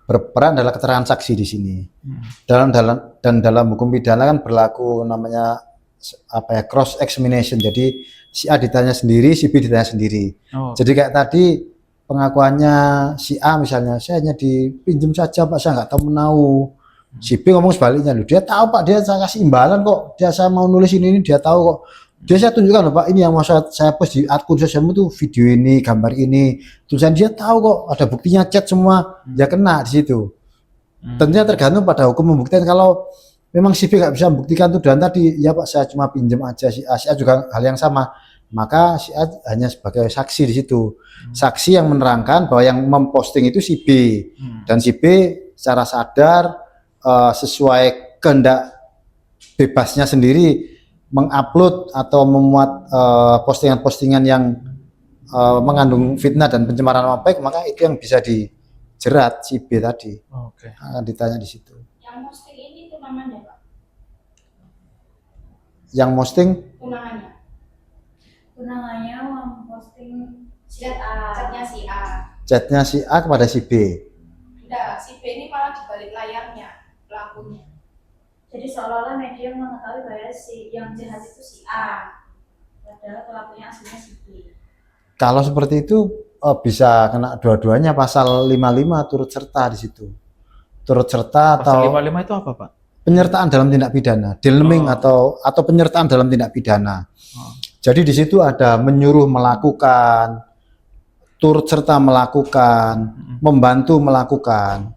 berperan adalah keterangan saksi di sini. Dalam hukum pidana kan berlaku namanya cross examination. Jadi si A ditanya sendiri, si B ditanya sendiri. Jadi kayak tadi pengakuannya si A misalnya, saya hanya dipinjam saja Pak, saya nggak tahu menahu. Si B ngomong sebaliknya, loh dia tahu Pak, dia saya kasih imbalan kok, dia saya mau nulis ini dia tahu kok. Dia saya tunjukkan loh Pak, ini yang mau saya post di akun sosialmu tuh video ini, gambar ini, tulisan dia tahu kok, ada buktinya, chat semua, dia kena di situ. Tentunya tergantung pada hukum membuktikan. Kalau memang si B nggak bisa membuktikan tuduhan tadi, ya Pak saya cuma pinjam aja, si A juga hal yang sama, maka si A hanya sebagai saksi di situ, saksi yang menerangkan bahwa yang memposting itu si B, dan si B secara sadar sesuai kehendak bebasnya sendiri mengupload atau memuat postingan-postingan yang mengandung fitnah dan pencemaran nama baik, maka itu yang bisa dijerat si B tadi. Oke. Akan ditanya di situ. Yang posting ini tunangannya Pak? Yang posting Tunangannya? Tunangannya memposting chatnya si A. chatnya si A kepada si B. Tidak, si B ini malah di balik layarnya pelakunya. Jadi seolah-olah media mengetahui bahwa si yang jahat itu si A, padahal pelakunya aslinya si B. Kalau seperti itu bisa kena dua-duanya pasal 55 turut serta di situ. Turut serta Pasal atau 55 itu apa, Pak? penyertaan dalam tindak pidana, delming atau penyertaan dalam tindak pidana. Jadi di situ ada menyuruh melakukan, turut serta melakukan, membantu melakukan.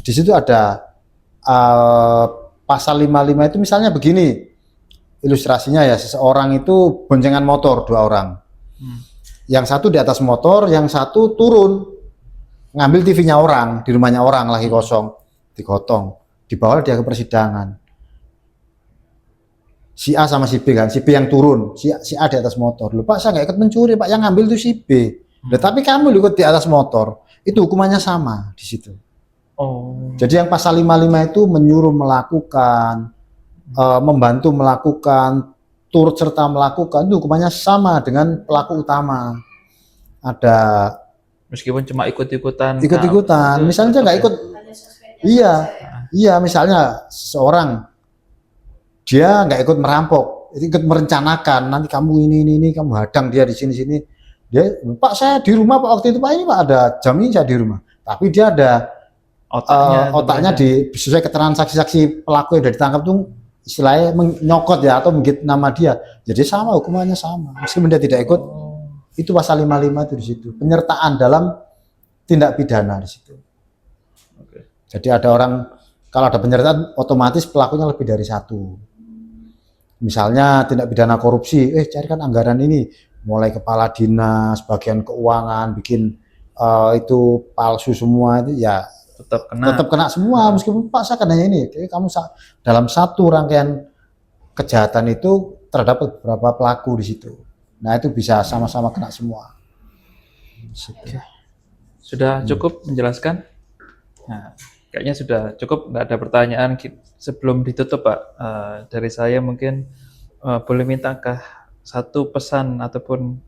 Di situ ada pasal 55 itu misalnya begini, ilustrasinya ya, seseorang itu boncengan motor, 2 orang. Yang satu di atas motor, yang satu turun ngambil TV-nya orang, di rumahnya orang lagi kosong, digotong, dibawa dia ke persidangan. Si A sama si B kan, si B yang turun, si A di atas motor. Loh Pak, saya nggak ikut mencuri Pak, yang ngambil itu si B. Tapi kamu ikut di atas motor, itu hukumannya sama di situ. Oh. Jadi yang pasal 55 itu menyuruh melakukan, membantu melakukan, turut serta melakukan, itu hukumannya sama dengan pelaku utama. Ada Meskipun cuma ikut-ikutan. misalnya dia nggak ikut. Ada sosmednya. Iya, misalnya seorang dia nggak ikut merampok, ikut merencanakan, nanti kamu ini kamu hadang dia di sini. Dia, Pak saya di rumah Pak waktu itu Pak, ini Pak ada jam ini saya di rumah. Tapi dia ada otaknya sesuai keterangan saksi-saksi pelaku yang sudah ditangkap tuh istilahnya menyokot ya, atau menggit nama dia. Jadi sama, hukumannya sama. Meskipun dia tidak ikut, itu pasal 55 itu di situ. Penyertaan dalam tindak pidana di situ. Jadi ada orang, kalau ada penyertaan otomatis pelakunya lebih dari 1. Misalnya tindak pidana korupsi, carikan anggaran ini, mulai kepala dinas, bagian keuangan, bikin itu palsu semua, itu ya tetap kena semua. Meskipun Pak saya kenanya ini, kamu dalam satu rangkaian kejahatan itu terdapat beberapa pelaku di situ. Nah itu bisa sama-sama kena semua. Sudah cukup menjelaskan? Nah, kayaknya sudah cukup, nggak ada pertanyaan. Sebelum ditutup Pak, dari saya mungkin boleh mintakah satu pesan ataupun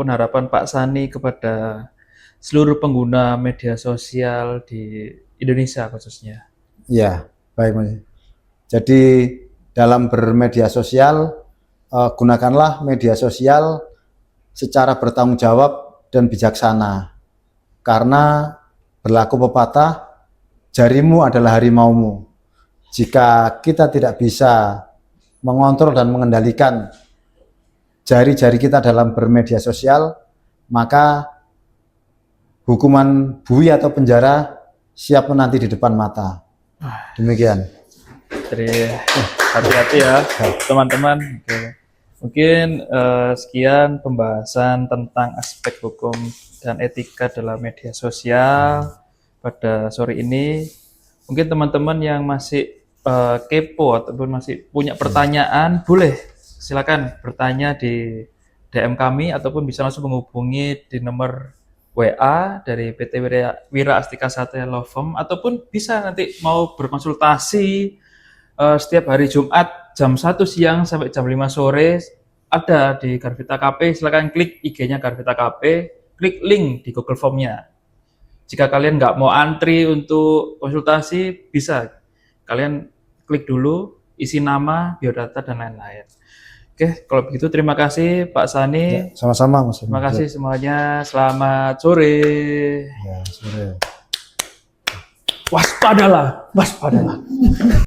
harapan Pak Sani kepada seluruh pengguna media sosial di Indonesia khususnya. Ya, baik Mas. Jadi dalam bermedia sosial, gunakanlah media sosial secara bertanggung jawab dan bijaksana. Karena berlaku pepatah, jarimu adalah harimaumu. Jika kita tidak bisa mengontrol dan mengendalikan jari-jari kita dalam bermedia sosial, maka hukuman bui atau penjara siap menanti di depan mata. Demikian. Jadi hati-hati ya teman-teman. Oke. Mungkin sekian pembahasan tentang aspek hukum dan etika dalam media sosial pada sore ini. Mungkin teman-teman yang masih kepo ataupun masih punya pertanyaan, boleh silakan bertanya di DM kami ataupun bisa langsung menghubungi di nomor WA dari PT Wira Astika Satya Law Firm, ataupun bisa nanti mau berkonsultasi setiap hari Jumat jam 1 siang sampai jam 5 sore ada di Garvita KP. Silakan klik IG-nya Garvita KP, klik link di Google Form-nya. Jika kalian nggak mau antri untuk konsultasi, bisa kalian klik dulu, isi nama, biodata, dan lain-lain. Oke, kalau begitu terima kasih Pak Sani. Ya, sama-sama Mas. Terima kasih semuanya. Selamat sore. Ya, sore. waspadalah, waspadalah.